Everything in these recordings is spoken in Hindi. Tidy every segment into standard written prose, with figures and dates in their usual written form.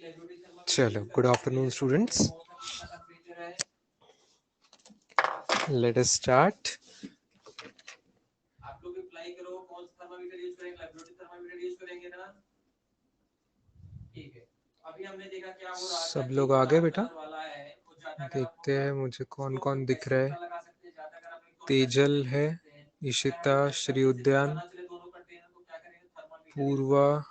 चलो, good afternoon students, let us start. आप लोग अप्लाई करो, कौन सा थर्मामीटर यूज करेंगे? लेबोरेटरी थर्मामीटर यूज करेंगे ना? ठीक है। अभी हमने देखा क्या हो रहा है। सब लोग आ गए बेटा? देखते हैं मुझे कौन कौन दिख रहा है। तेजल है, इशिता, श्री उद्यान, पूर्वा,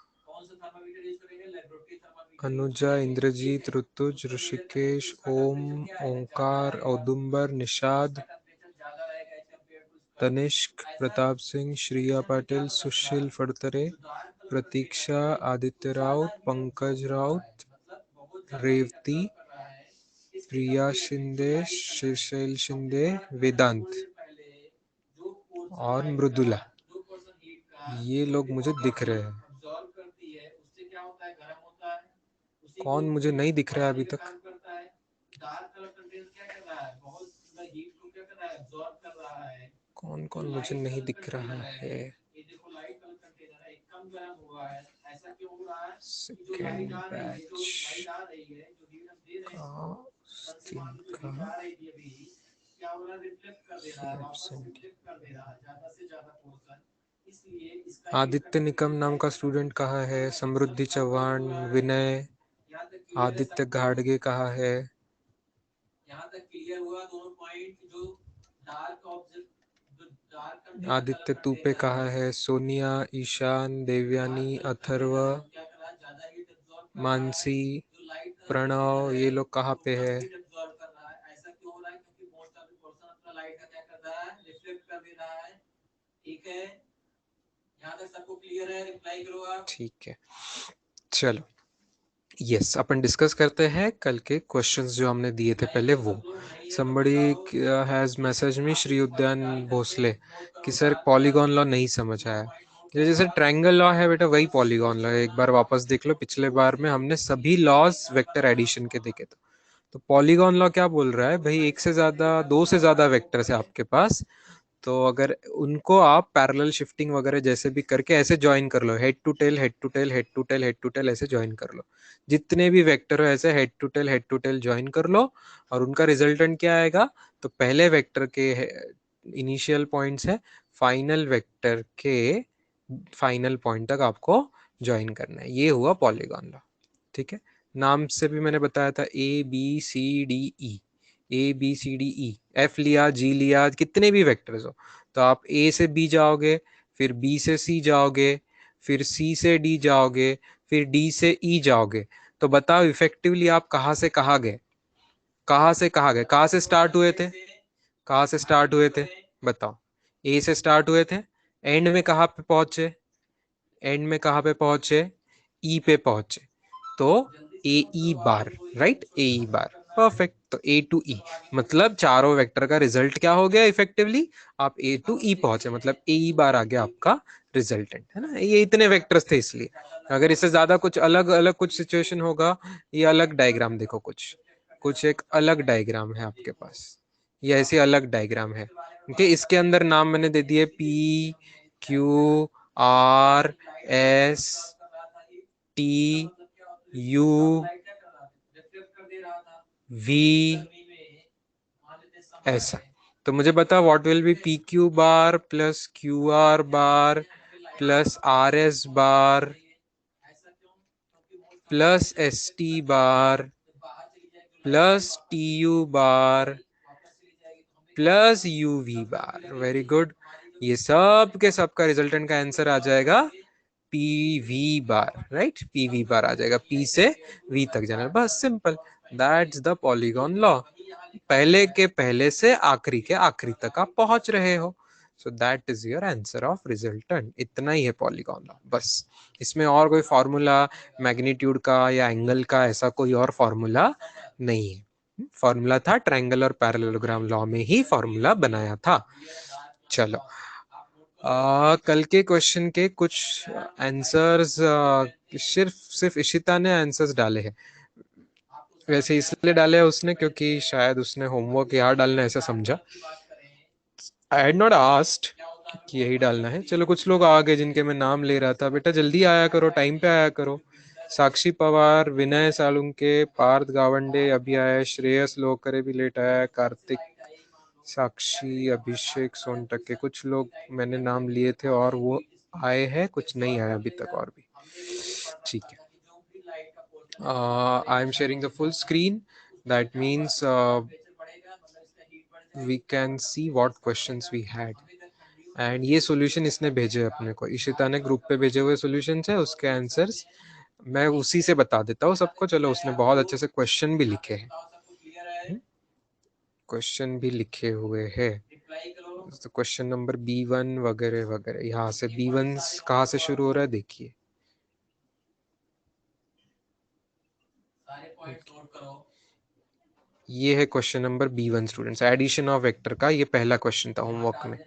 अनुजा, इंद्रजीत, ऋतुज, ऋषिकेश, ओम, ओंकार, औदुंबर, निषाद, तनिष्क, प्रताप सिंह, श्रिया पाटिल, सुशील फड़तरे, प्रतीक्षा, आदित्य राउत, पंकज राउत, रेवती, प्रिया शिंदे, शिशेल शिंदे, वेदांत और मृदुला, ये लोग मुझे दिख रहे हैं। कौन मुझे नहीं दिख रहा है अभी तक? कौन कौन मुझे नहीं दिख रहा है? सेकेंड बैच का आदित्य निकम नाम का स्टूडेंट कहाँ है? समृद्धि चौहान, विनय, आदित्य घाड़गे कहाँ है? यहाँ तक क्लियर हुआ दोनों पॉइंट। जो डार्क ऑब्जेक्ट, आदित्य तूपे कहाँ है? सोनिया, ईशान, देवयानी, अथर्व, मानसी, प्रणव, ये लोग कहाँ पे है? ठीक है, यहाँ तक सबको क्लियर है? रिप्लाई करो आप। ठीक है, चलो यस, अपन डिस्कस करते हैं कल के क्वेश्चंस जो हमने दिए थे पहले वो। somebody has message me, Shri उद्यान भोसले, कि सर पॉलीगॉन लॉ नहीं समझ आया। जैसे ट्रायंगल लॉ है बेटा, वही पॉलीगॉन लॉ है। एक बार वापस देख लो, पिछले बार में हमने सभी लॉज वेक्टर एडिशन के देखे थे। तो पॉलीगॉन लॉ क्या बोल रहा है भाई? एक से ज्यादा, दो से ज्यादा वेक्टर्स है आपके पास, तो अगर उनको आप पैरेलल शिफ्टिंग वगैरह जैसे भी करके ऐसे ज्वाइन कर लो, head to tail, head to tail, head to tail, head to tail, ऐसे ज्वाइन कर लो। जितने भी वेक्टर हो ऐसे हेड टू टेल ज्वाइन कर लो, और उनका रिजल्टेंट क्या आएगा? तो पहले वेक्टर के इनिशियल पॉइंट्स है, फाइनल वेक्टर के फाइनल पॉइंट तक आपको ज्वाइन करना है। ये हुआ पॉलीगॉन लॉ। ठीक है, नाम से भी मैंने बताया था, A B C D E, A B C D E, F लिया, जी लिया, कितने भी वेक्टर्स हो, तो आप ए से बी जाओगे, फिर बी से सी जाओगे, फिर सी से डी जाओगे, फिर डी से ई जाओगे। तो बताओ इफेक्टिवली आप कहाँ से कहाँ गए? कहाँ से कहाँ गए? कहाँ से स्टार्ट हुए थे? कहाँ से स्टार्ट हुए थे? बताओ। ए से स्टार्ट हुए थे, एंड में कहाँ पे पहुंचे? एंड में कहाँ पे पहुंचे? ई पे पहुंचे, तो ए ई बार, राइट, ए ई बार, परफेक्ट। तो ए टू ई मतलब चारों वेक्टर का रिजल्ट क्या हो गया इफेक्टिवली? आप ए टू ई पहुंचे, मतलब ए ई बार आ गया आपका रिजल्टेंट, है ना? ये इतने वेक्टर्स थे इसलिए। अगर इससे ज्यादा कुछ अलग अलग कुछ सिचुएशन होगा, ये अलग डायग्राम देखो, कुछ कुछ एक अलग डायग्राम है आपके पास, ये ऐसी अलग डायग्राम है। ओके, इसके अंदर नाम मैंने दे दिए P Q R S T U V, ऐसा। तो मुझे बता, what will be P Q bar plus Q R bar plus R S bar plus S T bar plus T U bar plus U V bar. Very good, ये सब के सब का रिजल्टेंट का आंसर आ जाएगा पी वी बार, राइट? पी वी बार आ जाएगा, पी से वी तक जाना, बस simple. That's the polygon law. पहले के पहले से आखिरी के आखिरी तक आप पहुंच रहे हो, so that is your answer of resultant. इतना ही है पॉलीगॉन लॉ, बस। इसमें और कोई फॉर्मूला मैग्नीट्यूड का या एंगल का, ऐसा कोई और फॉर्मूला नहीं है। फॉर्मूला था ट्रायंगल और पैरेललोग्राम लॉ में ही फॉर्मूला बनाया था। चलो, कल के क्वेश्चन के कुछ आंसर्स सिर्फ सिर्फ इशिता ने आंसर्स डाले हैं। वैसे इसलिए डाले हैं उसने क्योंकि शायद उसने होमवर्क यहाँ डालना ऐसा समझा। आई हैड नॉट आस्क्ड कि यही डालना है। चलो, कुछ लोग आ गए जिनके मैं नाम ले रहा था। बेटा जल्दी आया करो, टाइम पे आया करो, साक्षी पवार, विनय सालुंके, पार्थ गावंडे अभी आया, श्रेयस लोकरे भी लेट आया, कार्तिक, साक्षी, अभिषेक सोनटके, कुछ लोग मैंने नाम लिए थे और वो आए हैं, कुछ नहीं आए अभी तक और भी। ठीक है, I am sharing the full screen, that means we can see what questions we had. And ये सॉल्यूशन इसने भेजे अपने को, इशिता ने ग्रुप पे भेजे हुए सॉल्यूशंस है, उसके आंसर्स मैं उसी से बता देता हूँ सबको। चलो, उसने बहुत अच्छे से क्वेश्चन भी लिखे हैं, क्वेश्चन भी लिखे हुए हैं, तो क्वेश्चन नंबर B1 वगैरह वगैरह, यहाँ से B1 कहाँ से शुरू हो रहा है देखिए। ये है question number B1 students, addition of vector का ये पहला क्वेश्चन था होमवर्क में।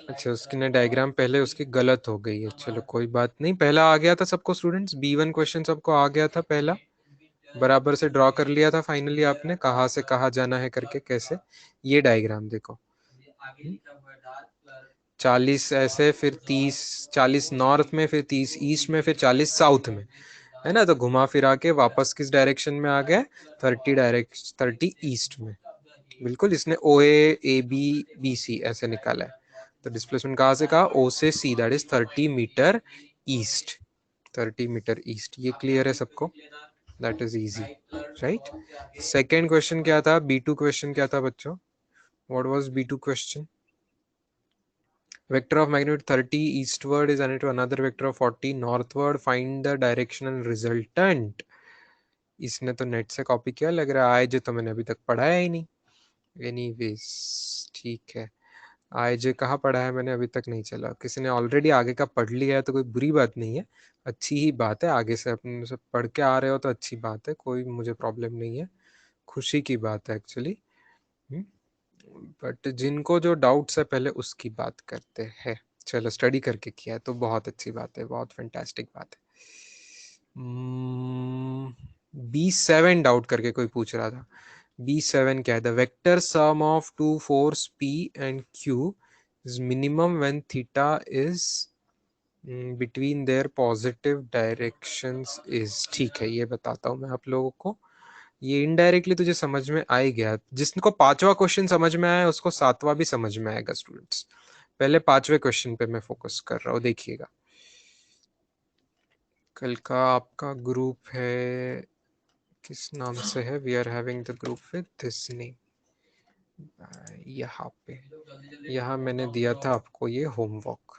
अच्छा, उसकी ना डायग्राम पहले उसकी गलत हो गई है, चलो कोई बात नहीं, पहला आ गया था सबको स्टूडेंट्स, B1 क्वेश्चन सबको आ गया था, पहला बराबर से ड्रॉ कर लिया था फाइनली आपने, कहाँ से कहाँ जाना है करके कैसे। ये डायग्राम देखो, 40 ऐसे, फिर 30, 40 नॉर्थ में, फिर 30 ईस्ट में, फिर 40 साउथ में, है ना। तो घुमा फिरा के वापस किस डायरेक्शन में आ गए, 30 ईस्ट में। बिल्कुल, इसने OA AB BC ऐसे निकाला है। तो डिस्प्लेसमेंट कहाँ से कहा, O से C, that is 30 metre east, 30 metre east. ये क्लियर है सबको, that is easy, right. Second question क्या था, B2 क्वेश्चन क्या था बच्चों, what was B2 question? Vector of magnitude 30 eastward is added to another vector of 40 northward. Find the directional resultant. इसने तो नेट से कॉपी किया लग रहा है, आई जे तो मैंने अभी तक पढ़ाया ही नहीं। एनीवेज, ठीक है, आई जे कहाँ पढ़ा है मैंने अभी तक नहीं चला, किसी ने ऑलरेडी आगे का पढ़ लिया है तो कोई बुरी बात नहीं है, अच्छी ही बात है, आगे से अपने से पढ़ के आ रहे हो तो अच्छी बात है, कोई मुझे प्रॉब्लम नहीं है, खुशी की बात है एक्चुअली। बट जिनको जो डाउट्स है पहले उसकी बात करते हैं। चलो, स्टडी करके किया है तो बहुत अच्छी बात है, बहुत फैंटास्टिक बात है। B7 डाउट करके कोई पूछ रहा था, B7 क्या है, the vector sum of two force P and Q is minimum when theta is between their positive directions is. ठीक है, ये बताता हूँ मैं आप लोगों को, ये इनडायरेक्टली तुझे समझ में आ ही गया, जिसको पांचवा क्वेश्चन समझ में आया उसको सातवां भी समझ में आएगा स्टूडेंट्स। पहले पांचवे क्वेश्चन पे मैं फोकस कर रहा हूँ, देखिएगा। कल का आपका ग्रुप है, किस नाम से है, we are having the group with this name, यहाँ पे, यहाँ मैंने दिया था आपको ये होमवर्क।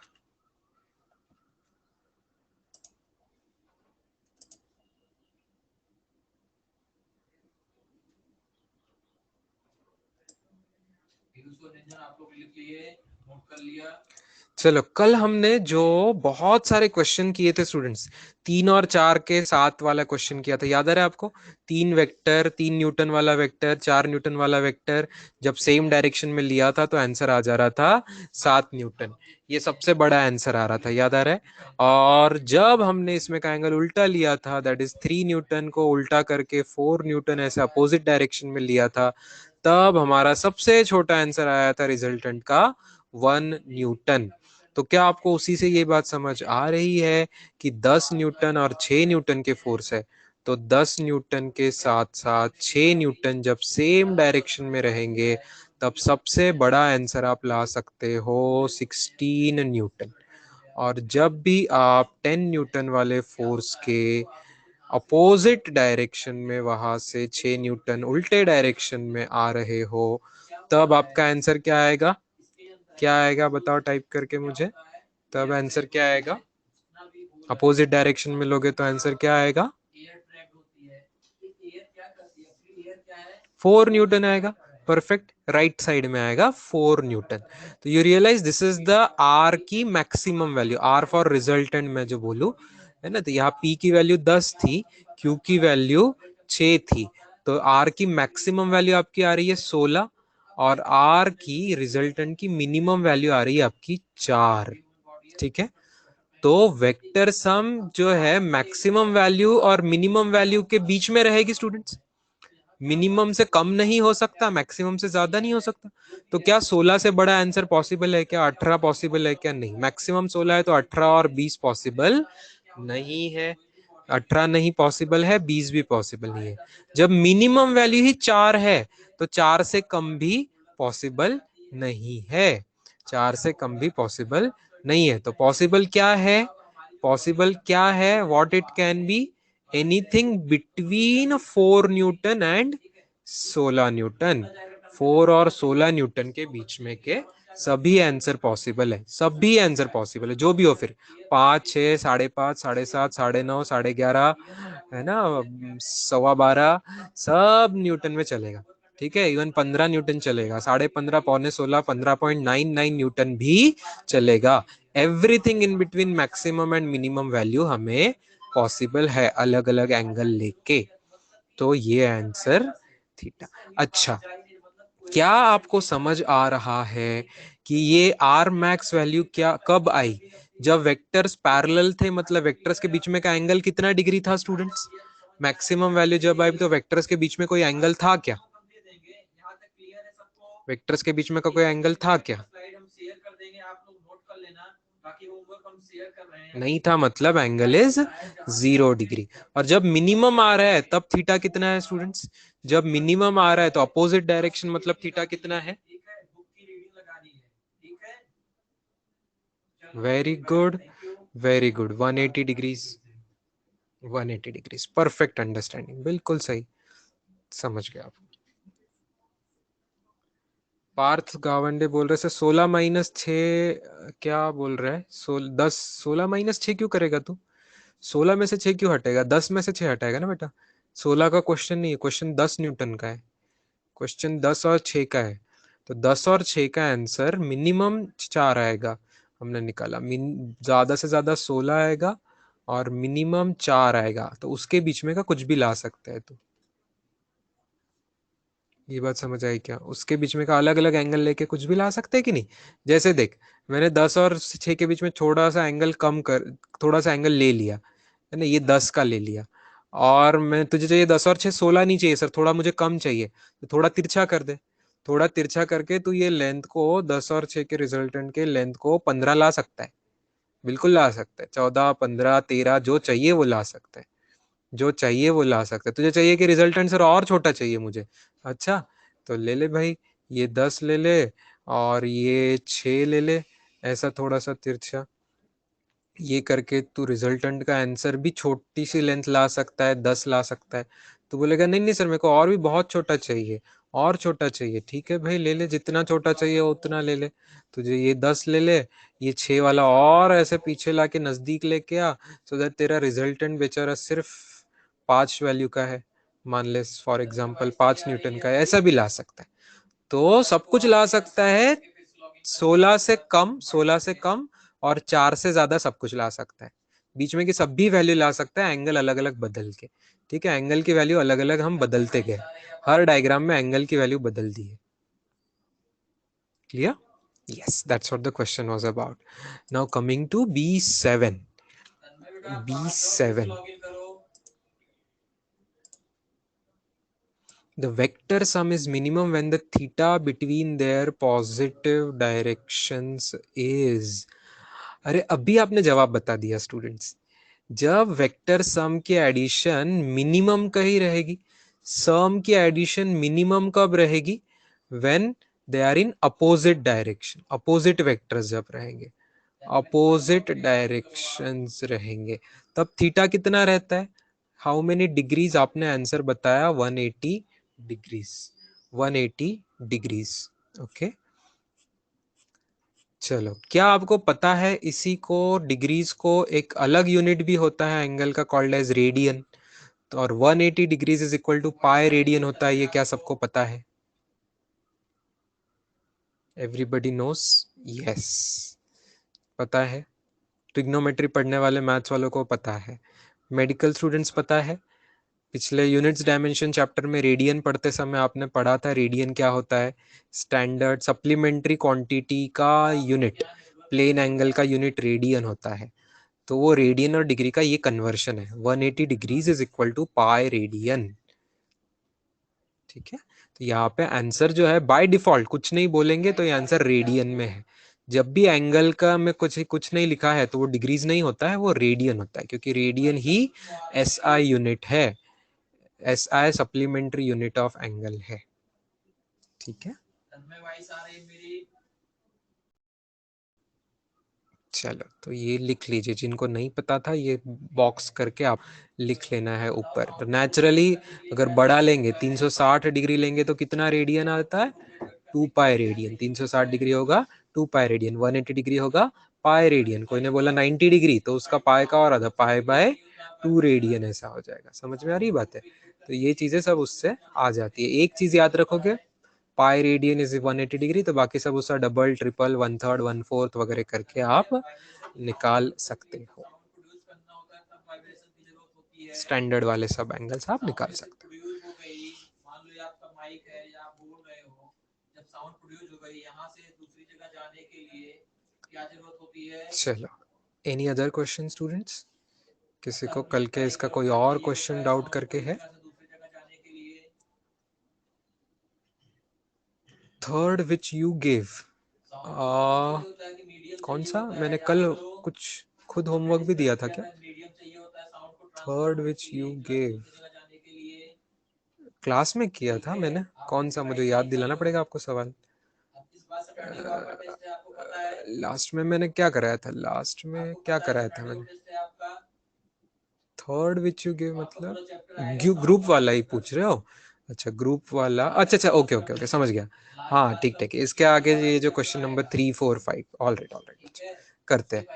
चलो, कल हमने जो बहुत सारे क्वेश्चन किए थे स्टूडेंट्स, 3 और 4 के 7 वाला क्वेश्चन किया था, याद आ रहा है आपको? 3 वेक्टर, 3 न्यूटन वाला वेक्टर, 4 न्यूटन वाला वेक्टर, जब सेम डायरेक्शन में लिया था तो आंसर आ जा रहा था 7 न्यूटन, ये सबसे बड़ा आंसर आ रहा था, याद आ रहा है? और जब हमने इसमें का एंगल उल्टा लिया था, दैट इज 3 न्यूटन को उल्टा करके 4 न्यूटन ऐसे अपोजिट डायरेक्शन में लिया था, तब हमारा सबसे छोटा आंसर आया था रिजल्टेंट का 1 न्यूटन। तो क्या आपको उसी से ये बात समझ आ रही है कि 10 न्यूटन और 6 न्यूटन के फोर्स है, तो 10 न्यूटन के साथ साथ 6 न्यूटन जब सेम डायरेक्शन में रहेंगे तब सबसे बड़ा आंसर आप ला सकते हो 16 न्यूटन। और जब भी आप 10 न्यूटन वाले फोर्स के अपोजिट डायरेक्शन में वहां से 6 न्यूटन उल्टे डायरेक्शन में आ रहे हो, तब आपका आंसर क्या आएगा, क्या आएगा बताओ टाइप करके मुझे, तब आंसर क्या आएगा, अपोजिट डायरेक्शन में लोगे तो आंसर क्या आएगा, 4 न्यूटन आएगा, परफेक्ट, राइट साइड में आएगा 4 न्यूटन। तो you realise this is the R की maximum value, R for resultant मैं जो बोलूं, है ना, तो यहाँ पी की वैल्यू 10 थी, क्यू की वैल्यू 6 थी, तो आर की मैक्सिमम वैल्यू आपकी आ रही है 16, और आर की रिजल्टेंट की मिनिमम वैल्यू आ रही है आपकी 4। ठीक है, तो वेक्टर सम जो है मैक्सिमम वैल्यू और मिनिमम वैल्यू के बीच में रहेगी स्टूडेंट्स, मिनिमम से कम नहीं हो सकता, मैक्सिमम से ज्यादा नहीं हो सकता। तो क्या 16 से बड़ा आंसर पॉसिबल है क्या? 18 पॉसिबल है क्या? नहीं। मैक्सिमम 16 है तो 18 और 20 पॉसिबल नहीं है। 18 नहीं पॉसिबल है, 20 भी पॉसिबल नहीं है। जब मिनिमम वैल्यू ही 4 है तो 4 से कम भी पॉसिबल नहीं है। 4 से कम भी पॉसिबल नहीं है। तो पॉसिबल क्या है? पॉसिबल क्या है? What it can be? Anything between 4 Newton and 16 Newton. 4 और 16 न्यूटन के बीच में के सभी आंसर पॉसिबल है। सभी आंसर पॉसिबल है, जो भी हो। फिर 5, 6, 5.5, 7.5, 9.5, 11.5, है ना, 12.15, सब न्यूटन में चलेगा। ठीक है, इवन 15 न्यूटन चलेगा, 15.5, पौने 16, 15.99 न्यूटन भी चलेगा। Everything in between maximum and minimum value हमें पॉसिबल है, अलग अलग एंगल लेके। तो ये आंसर थीटा। अच्छा, क्या आपको समझ आ रहा है कि ये आर मैक्स वैल्यू क्या कब आई? जब वेक्टर्स पैरेलल थे, मतलब वेक्टर्स के बीच में का एंगल कितना डिग्री था स्टूडेंट्स? मैक्सिमम वैल्यू जब आई तो वेक्टर्स के बीच में कोई एंगल था क्या? वेक्टर्स के बीच में का कोई एंगल था क्या? नहीं था, मतलब एंगल इज 0 डिग्री। और जब मिनिमम आ रहा है तब थीटा कितना है स्टूडेंट्स? जब मिनिमम आ रहा है तो अपोजिट डायरेक्शन मतलब थीटा कितना है? Very good, very good, 180 degrees. 180 degrees, perfect understanding, बिल्कुल सही समझ गया आप। पार्थ गावंडे बोल रहे से 16 - 6 क्या बोल रहा है? 16 - 6 क्यों करेगा तू? 16 में से 6 क्यों हटेगा? 10 में से 6 हटाएगा ना बेटा। 16 का क्वेश्चन नहीं है, क्वेश्चन 10 न्यूटन का है। क्वेश्चन 10 और 6 का है। तो 10 और 6 का आंसर मिनिमम 4 आएगा। हमने निकाला ज्यादा से ज्यादा 16 आएगा और मिनिमम 4 आएगा, तो उसके बीच में का कुछ भी ला सकता है। तो ये बात समझ आई क्या? उसके बीच में का अलग अलग एंगल लेके कुछ भी ला सकते हैं कि नहीं? जैसे देख, मैंने 10 और 6 के बीच में थोड़ा सा एंगल कम कर, थोड़ा सा एंगल ले लिया, है ना, ये 10 का ले लिया। और मैं तुझे चाहिए 10 और 6 16 नहीं चाहिए सर, थोड़ा मुझे कम चाहिए, तो थोड़ा तिरछा कर दे। थोड़ा तिरछा करके तू ये लेंथ को 10 और 6 के रिजल्टेंट के लेंथ को 15 ला सकता है। बिल्कुल ला सकता है, 14, 15, 13 जो चाहिए वो ला सकता है। जो चाहिए वो ला सकता है। तुझे चाहिए कि रिजल्टेंट सर और छोटा चाहिए मुझे, अच्छा, तो ले ले भाई, ये 10 ले ले और ये 6 ले ले, ऐसा थोड़ा सा तिरछा ये करके तू रिजल्टेंट का आंसर भी छोटी सी लेंथ ला सकता है, 10 ला सकता है। तो बोलेगा नहीं नहीं सर, मेरे को और भी बहुत छोटा चाहिए, और छोटा चाहिए। ठीक है भाई, ले ले, जितना छोटा चाहिए उतना ले ले। तुझे ये 10 ले ले, ये 6 वाला और ऐसे पीछे ला के नजदीक लेके आ, सो दैट तेरा रिजल्टेंट बेचारा सिर्फ 5 वैल्यू का है, मान ले फॉर एग्जाम्पल 5 न्यूटन का है, ऐसा भी ला सकता है। तो सब कुछ ला सकता है, 16 से कम, 16 से कम और 4 से ज्यादा सब कुछ ला सकता है। बीच में की सब भी वैल्यू ला सकता है, एंगल अलग अलग बदल के। ठीक है, एंगल की वैल्यू अलग अलग हम बदलते गए, हर डायग्राम में एंगल की वैल्यू बदल दी है। Clear? yes, that's what the question was about. Now coming to B7. B7, the vector sum is minimum when the theta between their positive directions is, अरे अभी आपने जवाब बता दिया स्टूडेंट्स। जब वेक्टर सम की एडिशन मिनिमम का ही रहेगी। सम की एडिशन मिनिमम कब रहेगी? When they are in opposite direction, opposite vectors जब रहेंगे, अपोजिट डायरेक्शंस रहेंगे, तब थीटा कितना रहता है? How many degrees? आपने आंसर बताया 180 डिग्रीज, 180 डिग्रीज। ओके, चलो, क्या आपको पता है इसी को, डिग्रीज को एक अलग यूनिट भी होता है एंगल का, कॉल्ड एज रेडियन। तो और 180 degrees is equal to pi radian होता है, ये क्या सबको पता है? Everybody knows? यस, पता है। ट्रिग्नोमेट्री पढ़ने वाले मैथ्स वालों को पता है। मेडिकल स्टूडेंट्स पता है। पिछले यूनिट्स डायमेंशन चैप्टर में रेडियन पढ़ते समय आपने पढ़ा था, रेडियन क्या होता है? स्टैंडर्ड सप्लीमेंट्री क्वांटिटी का यूनिट, प्लेन एंगल का यूनिट रेडियन होता है। तो वो रेडियन और डिग्री का ये कन्वर्शन है, 180 degrees is equal to pi radian. ठीक है, तो यहाँ पे आंसर जो है बाय डिफॉल्ट कुछ नहीं बोलेंगे तो ये आंसर रेडियन में है। जब भी एंगल का में कुछ नहीं लिखा है तो वो डिग्रीज नहीं होता है, वो रेडियन होता है, क्योंकि रेडियन ही एसआई यूनिट है, SI supplementary unit of angle है। ठीक है, चलो तो ये लिख लीजिए, जिनको नहीं पता था ये बॉक्स करके आप लिख लेना है ऊपर। तो नेचुरली अगर बड़ा लेंगे 360 डिग्री लेंगे तो कितना रेडियन आता है, 2 पाई रेडियन। 360 डिग्री होगा 2 पाई रेडियन, 180 डिग्री होगा पाई रेडियन। कोई ने बोला 90 डिग्री तो उसका पाई का और आधा, पाई बाय 2 रेडियन ऐसा हो जाएगा। समझ में आ रही बात है? तो ये चीजें सब उससे आ जाती है। एक चीज याद रखोगे, पाई रेडियन इज 180 डिग्री, तो बाकी सब उसका डबल, ट्रिपल, 1/3, 1/4 वगैरह करके आप निकाल सकते हो। स्टैंडर्ड वाले सब एंगल्स आप निकाल सकते हो। चलो, एनी अदर क्वेश्चन स्टूडेंट्स? किसी को कल के इसका कोई और क्वेश्चन डाउट करके है? थर्ड विच यू गिव, कौन सा? मैंने कल कुछ खुद होमवर्क भी दिया था क्या? Third which you give class में किया था मैंने, कौन सा? मुझे याद दिलाना पड़ेगा आपको सवाल। लास्ट में मैंने क्या कराया था, लास्ट में क्या कराया था मैंने? थर्ड विच यू गिव मतलब ग्रुप वाला ही पूछ रहे हो? अच्छा, ग्रुप वाला, अच्छा अच्छा, ओके ओके ओके, समझ गया। हाँ ठीक ठीक, इसके आगे ये जो क्वेश्चन नंबर 3, 4, 5, ऑल राइट करते हैं।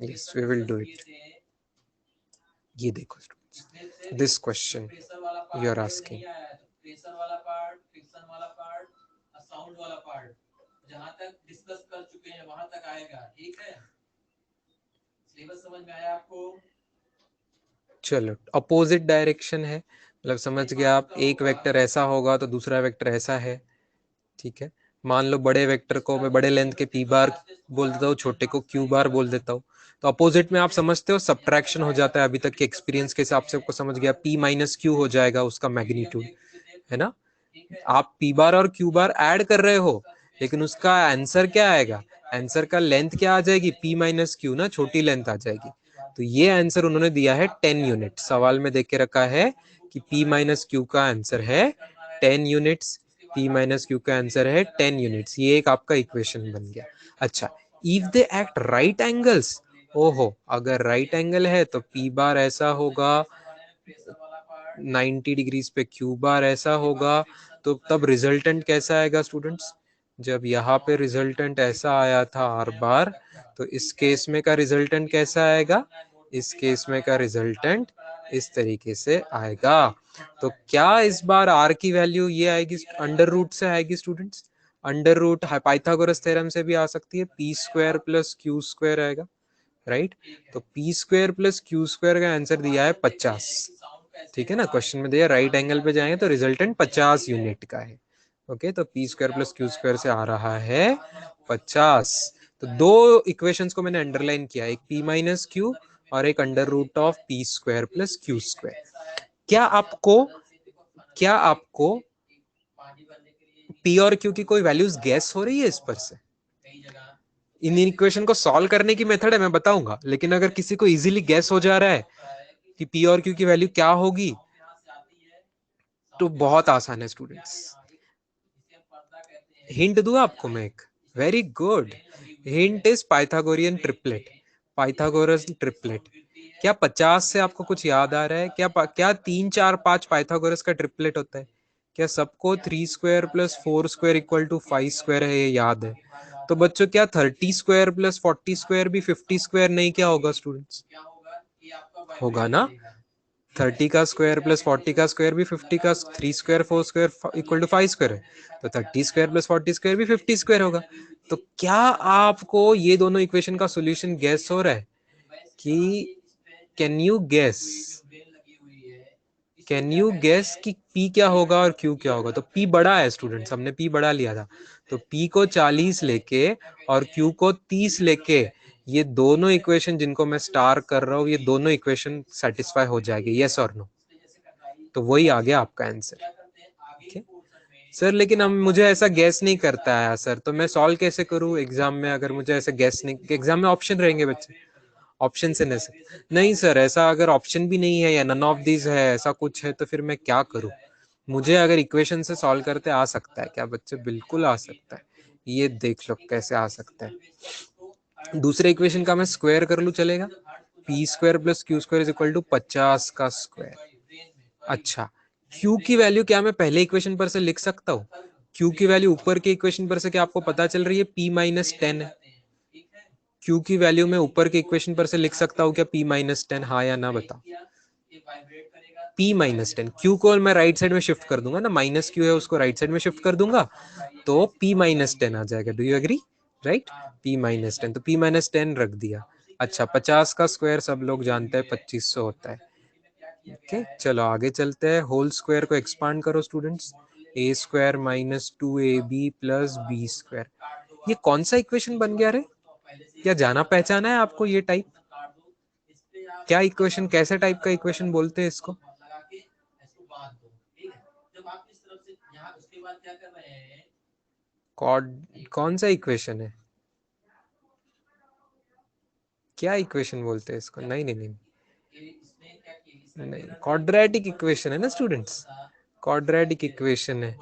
Yes we will do it. ये देखो students, this question you are asking, जहां तक डिस्कस कर चुके हैं वहां तक आएगा। ठीक है, सिलेबस समझ में आया आपको? चलो, अपोजिट डायरेक्शन है, मतलब समझ गया आप, एक वेक्टर ऐसा होगा तो दूसरा वेक्टर ऐसा है। ठीक है, मान लो बड़े वेक्टर को मैं बड़े लेंथ के पी बार बोल देता हूँ, छोटे को क्यू बार बोल देता हूँ। तो अपोजिट में आप समझते हो सब्ट्रैक्शन हो जाता है, अभी तक के एक्सपीरियंस के हिसाब से आपको समझ गया, पी माइनस क्यू हो जाएगा उसका मैग्नीट्यूड, है ना? आप पी बार और क्यू बार ऐड कर रहे हो, लेकिन उसका आंसर क्या आएगा? आंसर का लेंथ क्या आ जाएगी? पी माइनस क्यू ना, छोटी लेंथ आ जाएगी। तो ये आंसर उन्होंने दिया है 10 यूनिट, सवाल में देख के रखा है कि पी माइनस क्यू का आंसर है 10 यूनिट्स, पी माइनस क्यू का आंसर है 10 यूनिट्स। ये एक आपका इक्वेशन बन गया। अच्छा, if they act right angles, ओहो, अगर राइट एंगल है तो पी बार ऐसा होगा, 90 डिग्रीज पे क्यू बार ऐसा होगा, तो तब रिजल्टेंट कैसा आएगा स्टूडेंट्स? जब यहाँ पे रिजल्टेंट ऐसा आया था आर बार, तो इस केस में का रिजल्टेंट कैसा आएगा? इस केस में का रिजल्टेंट इस तरीके से आएगा। तो क्या इस बार आर की वैल्यू ये आएगी, अंडर रूट से आएगी students? Under root Pythagoras theorem से भी आ सकती है, P square plus Q square आएगा, राइट? तो P square plus Q square का आंसर दिया है 50। ठीक है ना, क्वेश्चन में दिया राइट एंगल पे जाएंगे तो रिजल्टेंट 50 यूनिट का है। ओके, तो P square plus Q square से आ रहा है 50। तो दो इक्वेशंस को मैंने अंडरलाइन किया, एक पी माइनस क्यू और एक under root of P square plus Q square. क्या आपको पी और क्यू की कोई वैल्यूज गैस हो रही है इस पर से? इन इक्वेशन को सॉल्व करने की मेथड है मैं बताऊंगा, लेकिन अगर किसी को इजीली गैस हो जा रहा है कि पी और क्यू की वैल्यू क्या होगी, तो बहुत आसान है स्टूडेंट्स। हिंट दूं आपको मैं एक? Very good, hint is Pythagorean triplet, Pythagoras triplet. क्या 50 से आपको कुछ याद आ रहा है? क्या 3, 4, 5 पाइथागोरस का ट्रिपलेट होता है? क्या सबको 3 square plus 4 square equal to 5 square है, ये याद है? तो बच्चों, क्या 30 स्क्वायर प्लस 40 स्क्वायर भी 50 स्क्वायर नहीं क्या होगा स्टूडेंट्स? होगा ना। 30 का स्क्वायर प्लस 40 का स्क्वायर भी 50 का, 3 square 4 square equal to 5 square है, तो 30 स्क्वायर प्लस 40 स्क्वायर भी 50 स्क्वायर होगा। तो क्या आपको ये दोनों इक्वेशन का सॉल्यूशन गैस हो रहा है कि कैन यू गेस कि P क्या होगा और Q क्या होगा? तो P बड़ा है स्टूडेंट्स, हमने P बड़ा लिया था, तो P को 40 लेके और Q को 30 लेके, ये दोनों इक्वेशन जिनको मैं स्टार कर रहा हूँ, ये दोनों इक्वेशन सेटिस्फाई हो जाएगी, यस और नो? तो वही आ गया आपका आंसर। सर लेकिन हम मुझे ऐसा गैस नहीं करता है सर, तो मैं सॉल्व कैसे करूँ एग्जाम में? अगर मुझे ऐसा गैस नहीं, एग्जाम में ऑप्शन रहेंगे बच्चे, ऑप्शन से नहीं सर, ऐसा अगर ऑप्शन भी नहीं है या नन ऑफ दिस है, ऐसा कुछ है तो फिर मैं क्या करूँ? मुझे अगर इक्वेशन से सॉल्व करते आ सकता है क्या बच्चे? बिल्कुल आ सकता है, ये देख लो कैसे आ सकता है। दूसरे इक्वेशन का मैं स्क्वायर कर लूँ चलेगा? P square plus Q square is equal to 50 का स्क्वायर। अच्छा, क्यू की वैल्यू क्या मैं पहले इक्वेशन पर से लिख सकता हूँ? क्यू की वैल्यू ऊपर के इक्वेशन पर से क्या आपको पता चल रही है? पी माइनस 10 है। क्यू की वैल्यू मैं ऊपर के इक्वेशन पर से लिख सकता हूँ क्या पी माइनस 10? हाँ या ना बताओ। पी माइनस 10, क्यू को मैं राइट साइड में शिफ्ट कर दूंगा ना, माइनस क्यू है उसको राइट साइड में शिफ्ट कर दूंगा तो पी माइनस 10 आ जाएगा। Do you agree? Right, P minus 10, तो पी माइनस 10 रख दिया। अच्छा, 50 का स्क्वायर सब लोग जानते हैं 2500 होता है। ओके चलो आगे चलते हैं। होल स्क्वायर को एक्सपांड करो students, A square minus 2ab plus B square. ये कौन सा इक्वेशन बन गया रे? क्या जाना पहचाना है आपको ये टाइप? क्या इक्वेशन, कैसे टाइप का इक्वेशन बोलते हैं इसको? कॉड, कौन सा इक्वेशन है? क्या इक्वेशन बोलते हैं इसको? नहीं नहीं नहीं नहीं, क्वाड्रेटिक इक्वेशन है ना स्टूडेंट्स, क्वाड्रेटिक इक्वेशन है।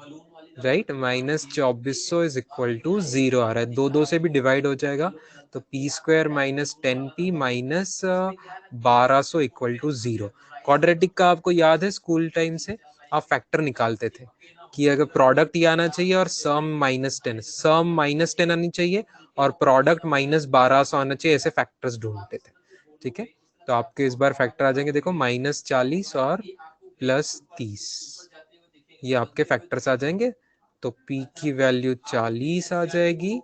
Right, minus 2400 is equal to 0 आ रहा है, दो दो से भी डिवाइड हो जाएगा तो P square minus 10p minus 1200 equal to 0। Quadratic का आपको याद है स्कूल टाइम से आप फैक्टर निकालते थे कि अगर प्रोडक्ट ही आना चाहिए और सम माइनस 10, सम माइनस 10 आनी चाहिए और प्रोडक्ट माइनस 1200 आना चाहिए, ऐसे फैक्टर्स ढूंढते थे। ठीक है, तो आपके इस बार फैक्टर आ जाएंगे, देखो माइनस 40 और प्लस 30, ये आपके फैक्टर्स आ जाएंगे। तो p की वैल्यू 40 आ जाएगी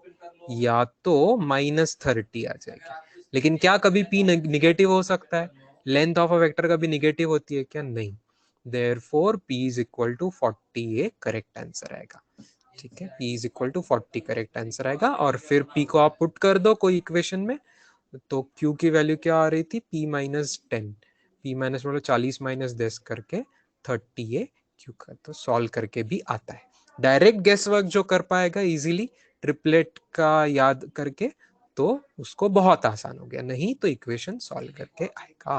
या तो माइनस 30 आ जाएगी। लेकिन क्या कभी p निगेटिव हो सकता है? लेंथ ऑफ अ वेक्टर कभी निगेटिव होती है क्या? नहीं। Therefore p is equal to 40 ये करेक्ट आंसर आएगा। ठीक है, p is equal to 40 correct answer आएगा। और फिर p को आप पुट कर दो कोई इक्वेशन में, तो q की वैल्यू क्या आ रही थी? p माइनस 10, p माइनस मतलब 40 माइनस 10 करके 30 है q का, तो सॉल्व करके भी आता है। डायरेक्ट गेस वर्क जो कर पाएगा इजीली ट्रिपलेट का याद करके, तो उसको बहुत आसान हो गया, नहीं तो इक्वेशन सॉल्व करके आएगा।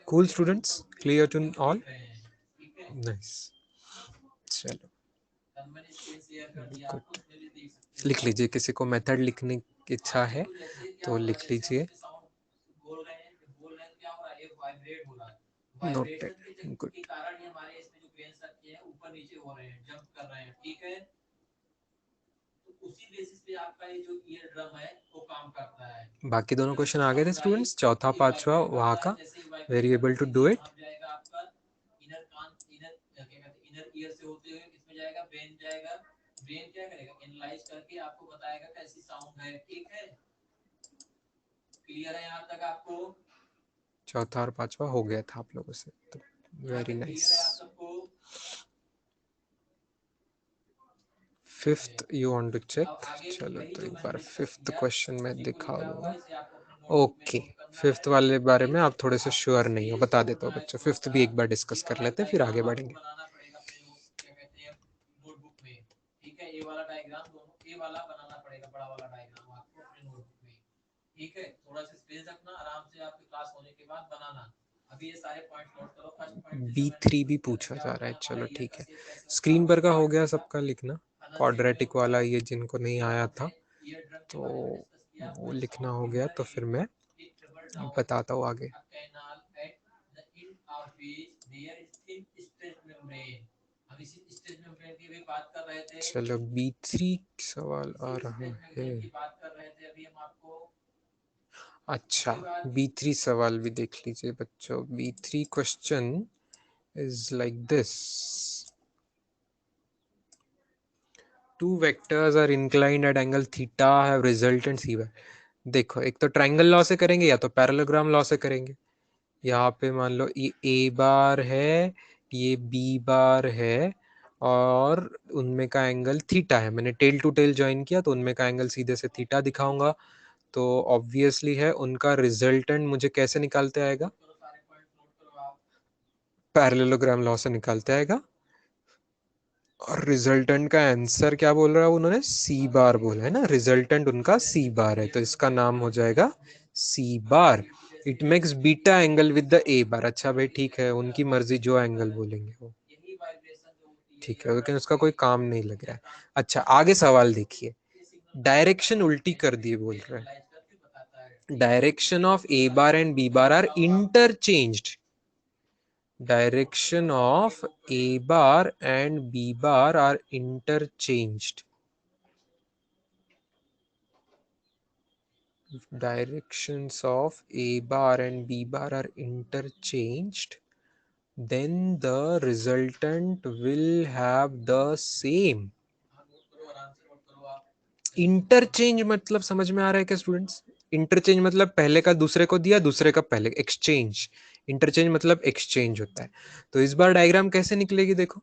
Cool students, clear to all? Nice, चलो गुड। लिख लीजिए, किसी को मेथड लिखने की इच्छा है तो लिख लीजिए। Noted, good. बाकी दोनों क्वेश्चन आ गए थे स्टूडेंट्स, चौथा पांचवा वहां का, very able to do it. चौथा और पांचवा हो गया था आप लोगों से, तो very nice. Fifth you want to check? चलो तो एक बार फिफ्थ क्वेश्चन में दिखा दूंगा। ओके, फिफ्थ वाले बारे में आप थोड़े से श्योर नहीं हो, बता देता हूँ बच्चों, फिफ्थ भी एक बार डिस्कस कर लेते हैं फिर आगे बढ़ेंगे। B3 भी पूछा जा रहा है, चलो ठीक है। स्क्रीन पर का हो गया सबका लिखना, क्वाड्रेटिक वाला ये जिनको नहीं आया था तो वो लिखना हो गया, तो फिर मैं बताता हूँ आगे। चलो B3 सवाल आ रहा है। अच्छा, B3 सवाल भी देख लीजिए बच्चों। B3 question is like this, two vectors are inclined at angle theta have resultant C bar. देखो, एक तो ट्रायंगल लॉ से करेंगे या तो पैरेललोग्राम लॉ से करेंगे। यहाँ पे मान लो ये ए बार है, ये बी बार है, और उनमें का एंगल थीटा है। मैंने टेल टू टेल ज्वाइन किया तो उनमें का एंगल सीधे से थीटा दिखाऊंगा, तो ऑब्वियसली है उनका रिजल्टेंट मुझे कैसे निकालते आएगा? पैरेललोग्राम लॉ से निकालते आएगा। और रिजल्टेंट का आंसर क्या बोल रहा है उन्होंने, सी बार बोला है ना, रिजल्टेंट उनका सी बार है, तो इसका नाम हो जाएगा C bar. It makes beta angle with the A bar. अच्छा भाई ठीक है, उनकी मर्जी, जो एंगल बोलेंगे वो ठीक है, लेकिन उसका कोई काम नहीं लग रहा है। अच्छा आगे सवाल देखिए, डायरेक्शन उल्टी कर दिए बोल रहे हैं। Direction of A bar and B bar are interchanged. Direction of A bar and B bar are interchanged. If directions of A bar and B bar are interchanged, then the resultant will have the same. Interchange मतलब समझ में आ रहा है क्या स्टूडेंट्स? इंटरचेंज मतलब पहले का दूसरे को दिया, दूसरे का पहले, एक्सचेंज। इंटरचेंज मतलब एक्सचेंज होता है। तो इस बार डायग्राम कैसे निकलेगी देखो,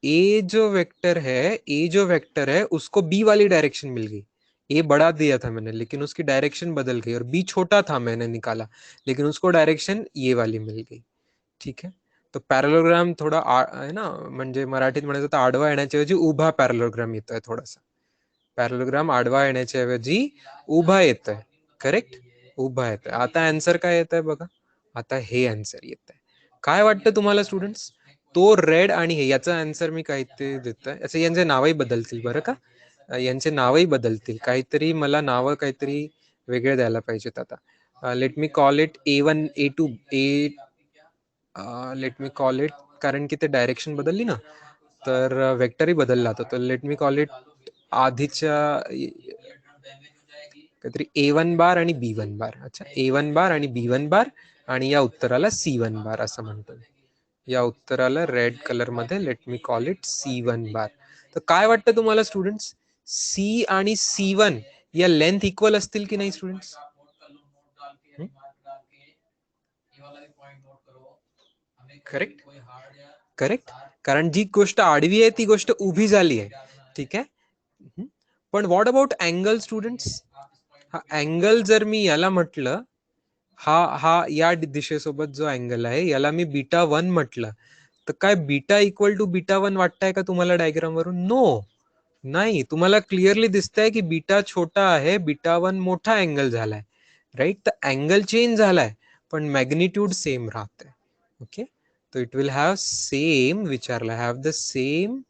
ए जो वेक्टर है उसको बी वाली डायरेक्शन मिल गई। ए बड़ा दिया था मैंने लेकिन उसकी डायरेक्शन बदल गई, और बी छोटा था मैंने निकाला लेकिन उसको डायरेक्शन ये वाली मिल गई। ठीक है, तो पॅरलोग्राम थोडा आहे ना, म्हणजे मराठीत म्हणायचं तर आडवा येण्याच्याऐवजी उभा पॅरलोग्राम येतोय थोडासा। पॅरलोग्राम आडवा येण्याच्याऐवजी उभा येतोय, करेक्ट, उभा येतोय। आता आन्सर काय येत आहे बघा, आता हे आन्सर येत आहे। काय वाटतं तुम्हाला स्टुडंट्स, तो रेड आणि हे, याचा आन्सर मी काहीतरी देतोय, असं यांचे नावही बदलतील बरं का, यांचे नावही बदलतील, काहीतरी मला नावं काहीतरी वेगळे द्यायला पाहिजेत आता। Let me call it A1 A2 A, let me call it, कारण की ते डायरेक्शन बदलली ना, तर वेक्टरही बदलला होता, तर लेट मी कॉल इट आधीच्या काहीतरी A1 बार आणि B1 बार। अच्छा, A1 बार आणि B1 बार, आणि या उत्तराला C1 बार असं म्हणतो। या उत्तराला रेड कलर मध्ये let me call it C1 बार। तर काय वाटतं तुम्हाला स्टुडंट्स, सी आणि C1 या लेंथ इक्वल असतील की नाही स्टुडंट्स? करेक्ट, करेक्ट, कारण जी गोष्ट आडवी आहे ती गोष्ट उभी झाली आहे। ठीक आहे, पण व्हॉट अबाउट अँगल स्टुडंट्स? हा अँगल जर मी याला म्हटलं, हा हा या दिशेसोबत जो अँगल आहे याला मी बीटा 1 म्हटलं, तर काय बीटा इक्वल टू बीटा 1 वाटतंय का तुम्हाला डायग्राम वरून? नो, नाही, तुम्हाला क्लिअरली दिसतंय की बीटा छोटा आहे, बीटा 1 मोठा अँगल झालाय, राईट? तर अँगल चेंज झालाय पण मॅग्निट्यूड सेम राहते। ओके, तो इट विल हॅव सेम, विचारला have the same,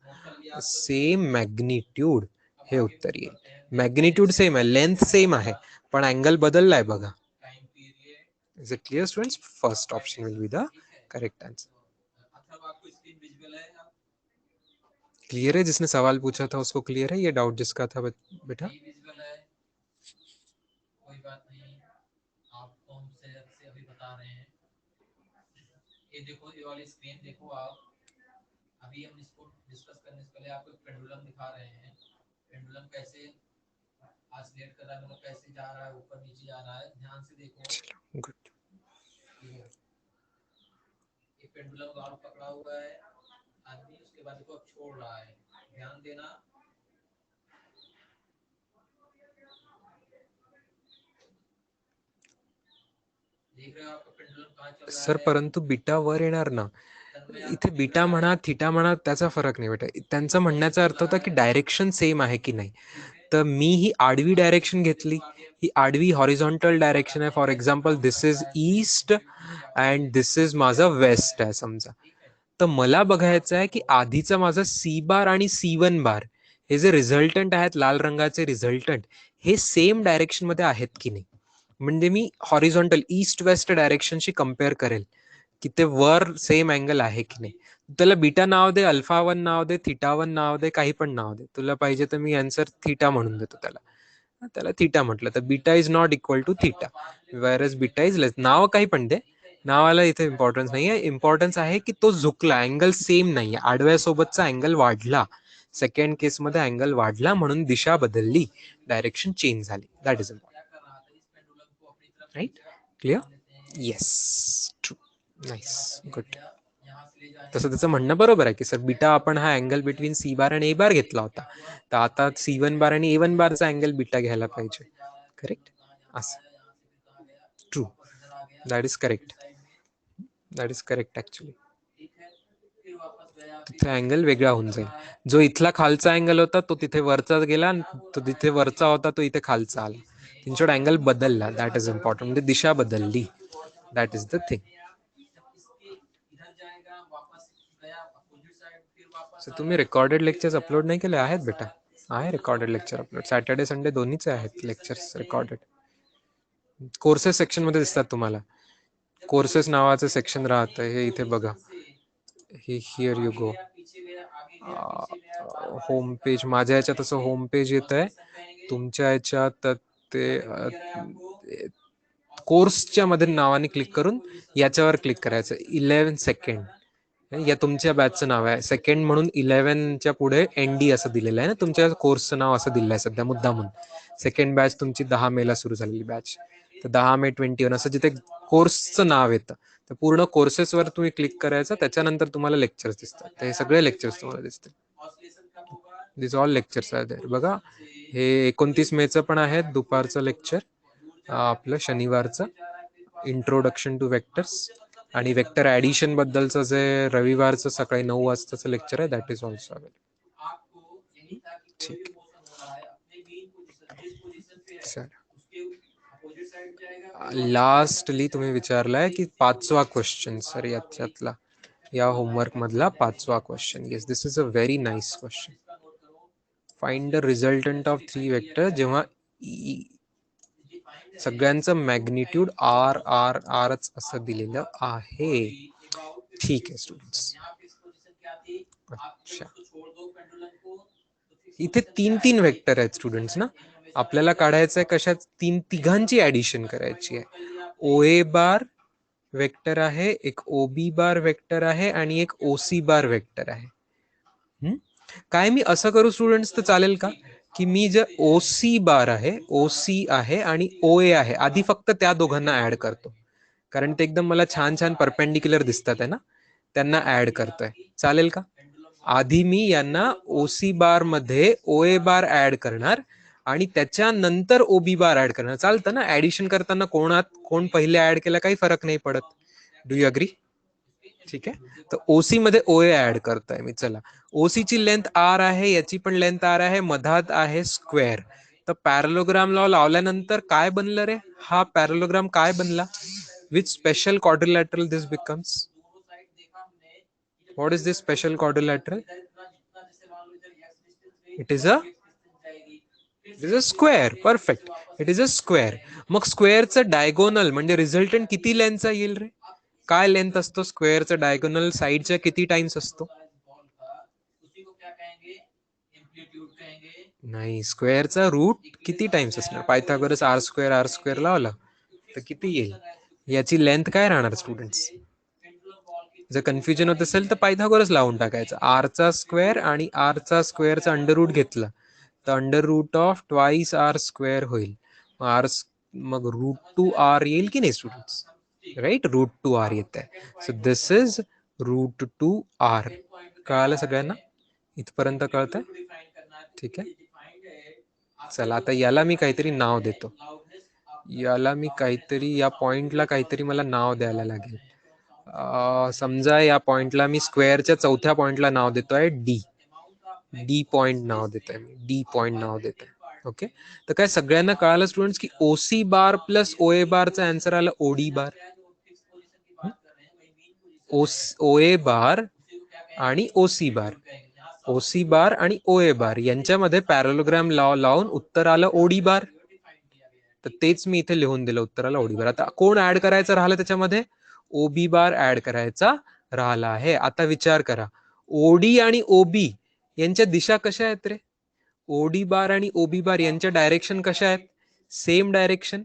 same magnitude, हे उत्तर येईल। मॅग्निट्यूड सेम आहे, लेंथ सेम आहे, पण अँगल बदललाय बघा। Is it clear students? First option will be the correct answer. Clear है? जिसने सवाल पूछा था उसको क्लियर है ये डाउट जिसका था बेटा? कोई बात नहीं, आपको हमसे अभी बता रहे हैं। ये देखो, ये वाली स्क्रीन देखो आप, अभी हम इसको डिस्कस करने से पहले आपको पेंडुलम दिखा रहे हैं। पेंडुलम कैसे ऑसिलेट कर रहा है, मतलब कैसे जा रहा है, ऊपर नीचे जा रहा है, ध्यान से देखो। चलो गुड। ये पेंडुलम गार्ड पकड़ा हुआ है आदमी, उसके बाद इसको छोड़ रहा है, ध्यान देना। सर परंतु बीटा वर येणार ना, इथे बीटा म्हणा थीटा म्हणा त्याचा फरक नाही बेटा, त्यांचं म्हणण्याचा अर्थ होता की डायरेक्शन सेम आहे की नाही। तर मी ही आडवी डायरेक्शन घेतली, ही आडवी हॉरिझॉन्टल डायरेक्शन आहे, for example this is east and this is माझा वेस्ट आहे समजा, तर मला बघायचं आहे की आधीचा माझा सी बार आणि C1 बार हे जे रिझल्टंट आहेत लाल रंगाचे रिझल्टंट, हे सेम डायरेक्शन मध्ये आहेत की नाही, म्हणजे मी हॉरिझॉन्टल ईस्ट वेस्ट डायरेक्शनशी कम्पेअर करेल की ते वर सेम अँगल आहे की नाही। त्याला बीटा नाव दे, अल्फा 1 नाव दे, थीटा 1 नाव दे, काही पण नाव दे, तुला पाहिजे तर मी आन्सर थीटा म्हणून देतो त्याला, त्याला थीटा म्हटलं तर beta is not equal to theta, whereas beta is less, नाव काही पण दे, नावाला इथे इम्पॉर्टन्स नाहीये, इम्पॉर्टन्स आहे की तो झुकला, अँगल सेम नाहीये, आडव्या सोबतचा अँगल वाढला, सेकंड केस मध्ये अँगल वाढला म्हणून दिशा बदलली, डायरेक्शन चेंज झाली, that is important, right? Clear? Yes, true, nice, good. तसं त्याचं म्हणणं बरोबर आहे की सर बीटा आपण हा अँगल बिटवीन सी बार आणि ए बार घेतला होता, तर आता C1 बार आणि A1 बारचा अँगल बीटा घ्यायला पाहिजे, करेक्ट? असं, true, that is correct, that is correct actually. तिथे अँगल वेगळा होऊन जाईल. जो इथला खालचा अँगल होता तो तिथे वरचा गेला, तो तिथे वरचा होता तो इथे खालचा आला. त्यांच्याकडे अँगल बदलला. That is important. म्हणजे दिशा बदलली. That is the thing. तुम्ही रेकॉर्डेड लेक्चर्स अपलोड नाही केले आहेत बेटा? आहे recorded lecture upload. Saturday Sunday दोन्हीचे आहेत लेक्चर्स रेकॉर्डेड. कोर्सेस सेक्शन मध्ये दिसतात तुम्हाला. कोर्सेस नावाचं सेक्शन राहतं, हे इथे बघा. हे here you go. Home page माझ्या ह्याच्यात असं होम पेज येत आहे. तुमच्या ह्याच्यात ते कोर्सच्या मध्ये नावाने क्लिक करून याच्यावर क्लिक करायचं. 11 सेकंड या तुमच्या बॅचचं नाव आहे. सेकंड म्हणून 11च्या पुढे ND असं दिलेलं आहे ना. तुमच्या कोर्सचं नाव असं दिलं आहे सध्या मुद्दामून. सेकंड बॅच तुमची 10 मेला सुरू झालेली बॅच. तर 10 मे 21 असं जिथे कोर्सचं नाव येतं तर पूर्ण कोर्सेसवर तुम्ही क्लिक करायचं. त्याच्यानंतर तुम्हाला लेक्चर्स दिसतात. ते सगळे लेक्चर्स तुम्हाला दिसतील. दिस ऑल लेक्चर्स आहे देअर. बघा हे 29 मेचं पण आहे दुपारचं लेक्चर. आपलं शनिवारचं इंट्रोडक्शन टू वेक्टर्स आणि वेक्टर ऍडिशन बद्दलचं जे रविवारचं सकाळी 9 वाजताचं लेक्चर आहे दॅट इज ऑल्सो अवेलेबल. ठीक. लास्टली तुम्ही विचारलाय की 5वा क्वेश्चन सर याच्यातला, या होमवर्क मधला 5वा question. Yes, this is a very nice question. Find the resultant of 3 vector जेव्हा सगळ्यांचं मॅग्निट्यूड आर आर आरच असं दिलेलं आहे. ठीक आहे स्टुडंट्स. अच्छा, इथे 3 वेक्टर आहेत स्टुडंट्स ना. आपल्याला काढायचं आहे कशात? तिघांची ऍडिशन करायची आहे. OA बार वेक्टर आहे, एक OB बार वेक्टर आहे आणि एक OC बार वेक्टर आहे. काय मी असं करू स्टुडंट्स तर चालेल का की मी जे OC बार आहे, OC आहे आणि OA आहे, आधी फक्त त्या दोघांना ऍड करतो, कारण ते एकदम मला छान छान परपेंडिक्युलर दिसतात आहे ना. त्यांना ऍड करतोय, चालेल का? आधी मी यांना OC बार मध्ये OA बार ऍड करणार आणि त्याच्यानंतर OB बार ऍड करणार. चालतं ना? ऍडिशन करताना कोण पहिले ऍड केला काही फरक नाही पडत. Do you agree? ठीक आहे. तर OC मध्ये OA ऍड करतोय मी. चला, OC ची लेंथ R आहे, याची पण लेंथ R आहे, मधात आहे स्क्वेअर. तर पॅरलोग्राम लॉ लावल्यानंतर काय बनलं रे? हा पॅरलोग्राम काय बनला? Which special quadrilateral this becomes? What is this special quadrilateral? It is a square. Perfect. It is a square. मग स्क्वेअरचं डायगोनल म्हणजे रिझल्टंट किती लेंथचा येईल रे? काय लेंथ असतो स्क्वेअरचा? डायगोनल साइडच्या किती टाइम्स असतो? नाही, स्क्वेअरचा रूट किती टाइम्स असणार? पायथागोरस आर स्क्वेअर लावला तर किती येईल? याची लेंथ काय राहणार स्टुडंट्स? जर कन्फ्युजन होत असेल तर पायथागोरस लावून टाकायचं. आरचा स्क्वेअर आणि आरचा स्क्वेअरचा अंडर रूट घेतला तर under root of twice R square होईल. मग √2r येईल की नाही स्टुडंट्स? राईट, √2r येत आहे. सो दिस इज √2r. कळालं सगळ्यांना? इथपर्यंत कळतंय? ठीक आहे. चला, आता याला मी काहीतरी नाव देतो. या पॉइंटला काहीतरी मला नाव द्यायला लागेल. समजा या पॉइंटला मी स्क्वेअरच्या चौथ्या पॉइंटला नाव देतोय डी पॉइंट नाव देतोय मी. डी पॉइंट नाव देतोय. ओके. तर काय सगळ्यांना कळालं स्टुडंट्स की OC बार प्लस OA बारचा आन्सर आला OD बार. OA बार आणि OC बार, OC बार आणि OA बार यांच्यामध्ये पॅरलोग्राम लावून उत्तर आलं OD बार. तर तेच मी इथे लिहून दिलं उत्तराला OD बार. आता कोण ऍड करायचं राहिलं त्याच्यामध्ये? OB बार ऍड करायचा राहिला आहे. आता विचार करा, OD आणि OB यांच्या दिशा कशा आहेत रे? OD बार आणि OB बार यांच्या डायरेक्शन कशा आहेत? Same direction.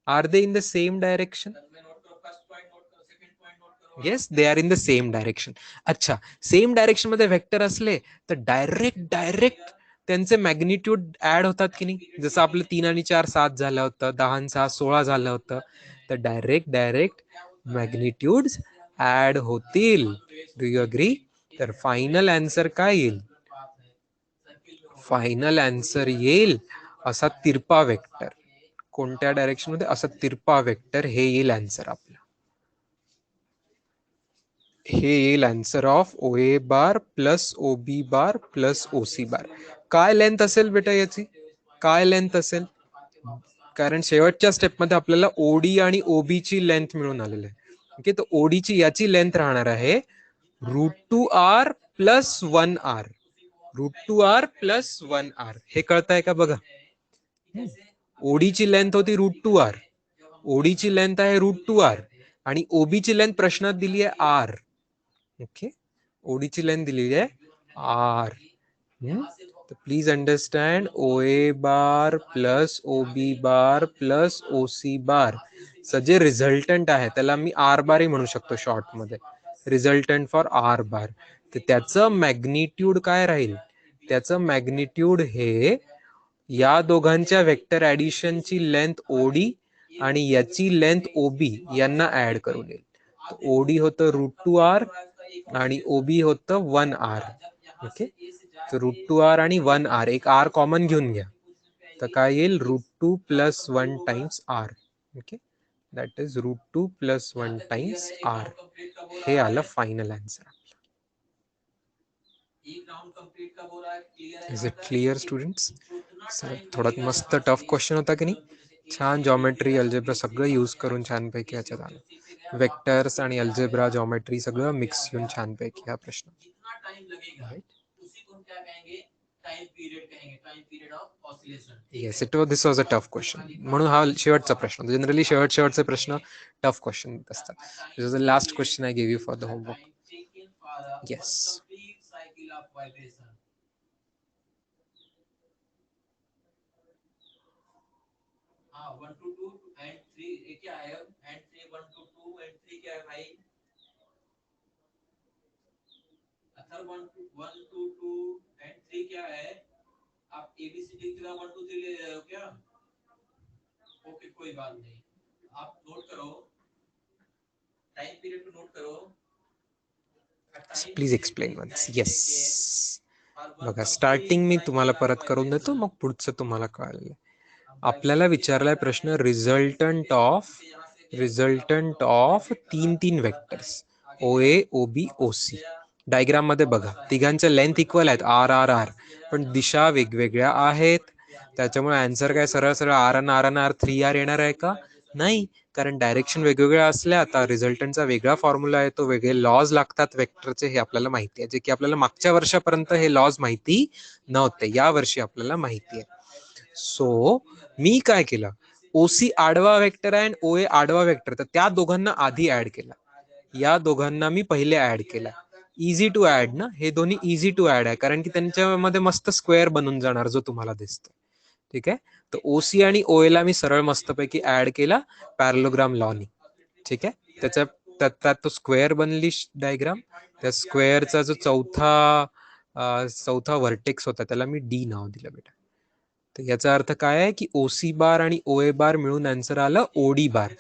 Are they in the same direction? Yes, they are in the same direction. अच्छा, सेम डायरेक्शन मध्ये वेक्टर असले तर डायरेक्ट त्यांचे मॅग्निट्यूड ऍड होतात की नाही? जसं आपलं 3 आणि 4 7 झालं होतं, 10 आणि 6 16 झालं होतं. तर डायरेक्ट मॅग्निट्यूड ऍड होतील. Do you agree? तर फायनल आन्सर काय येईल? फायनल आन्सर येईल असा तिरपा वेक्टर. कोणत्या डायरेक्शन मध्ये? असा तिरपा वेक्टर हे येईल आन्सर आपला. हे येईल answer of O A bar plus O B bar plus O C bar. काय लेंथ असेल बेटा याची? काय लेंथ असेल? कारण शेवटच्या स्टेपमध्ये आपल्याला ओडी आणि ओबी ची लेंथ मिळून आलेली आहे. ओके, तर ओडीची याची लेंथ राहणार आहे √2r plus 1r. √2r plus 1r. हे कळतंय का बघा? ओडीची लेंथ होती √2r. ओडीची लेंथ आहे √2r आणि ओबीची लेंथ प्रश्नात दिली आहे आर. ओके, ओडीची लेंथ दिलेली आहे आर. तो please understand O A bar plus O B bar plus O C bar जे रिझल्टंट आहे त्याला मी आर बार म्हणू शकतो शॉर्ट मध्ये. Resultant for R bar. तर त्याचं मॅग्निट्यूड काय राहील? त्याचं मॅग्निट्यूड हे या दोघांच्या वेक्टर ऍडिशनची लेंथ ओडी आणि याची लेंथ ओबी यांना ऍड करून येईल. ओडी होतं √2r आणि ओबी होतं 1r. ओके, तर √2r आणि 1r, एक r कॉमन घेऊन घ्या, तर काय येईल √2 plus 1 times r. Okay, that is √2 plus 1 times r. हे आलं final answer. Is it clear students? थोडा मस्त टफ क्वेश्चन होता की नाही? छान जॉमेट्री अल्जेब्रा सगळं यूज करून छानपैकी याच्यात आलं. वेक्टर्स आणि अल्जेब्रा जॉमेट्री सगळं मिक्स येऊन छानपैकी हा प्रश्न. Yes, this was a tough question. म्हणून हा शेवटचा प्रश्न. जनरली शेवटचे प्रश्न टफ क्वेश्चन असतात. This was the last question I give you for the homework. Yes. हाँ 1 to 2 and 3 क्या है and 3 1 to 2 and 3 क्या है भाई? अच्छा 1 to 2 and 3 क्या है? आप ABCD की तरह 1 2 3 ले रहे हो क्या? ओके, कोई बात नहीं, आप नोट करो, टाइम पीरियड को नोट करो. Please explain once. येस, बघा स्टार्टिंग मी तुम्हाला परत करून देतो, मग पुढचं तुम्हाला कळेल. आपल्याला विचारलाय प्रश्न resultant of 3 vectors O A O B O C. Diagram मध्ये बघा तिघांच्या लेंथ इक्वल आहेत आर आर आर, पण दिशा वेगवेगळ्या आहेत. त्याच्यामुळे आन्सर काय सरळ सरळ R and R and R 3r येणार आहे का? नाही, कारण डायरेक्शन वेगवेगळ्या असल्या आता रिझल्टंटचा वेगळा फॉर्म्युला आहे, तो वेगळे लॉज लागतात वेक्टरचे, हे आपल्याला माहिती आहे, जे की आपल्याला मागच्या वर्षापर्यंत हे लॉज माहिती नव्हते, या वर्षी आपल्याला माहिती आहे. सो मी काय केलं, ओसी आडवा वेक्टर आहे आणि ओ ए आडवा वेक्टर, तर त्या दोघांना आधी ऍड केला. या दोघांना मी पहिले ऍड केला. इझी टू ऍड ना, हे दोन्ही इझी टू ऍड आहे, कारण की त्यांच्यामध्ये मस्त स्क्वेअर बनून जाणार जो तुम्हाला दिसतो. ठीक आहे, तर ओसी आणि ओ ला मी सरळ मस्तपैकी ऍड केला पॅरलोग्राम लॉनी. ठीक आहे, त्याच्यात तो स्क्वेअर बनली डायग्राम. त्या स्क्वेअरचा जो चौथा व्हर्टेक्स होता त्याला मी डी नाव दिलं बेटा. तर याचा अर्थ काय आहे की ओसी बार आणि ओ ए बार मिळून आन्सर आलं ओडी बार.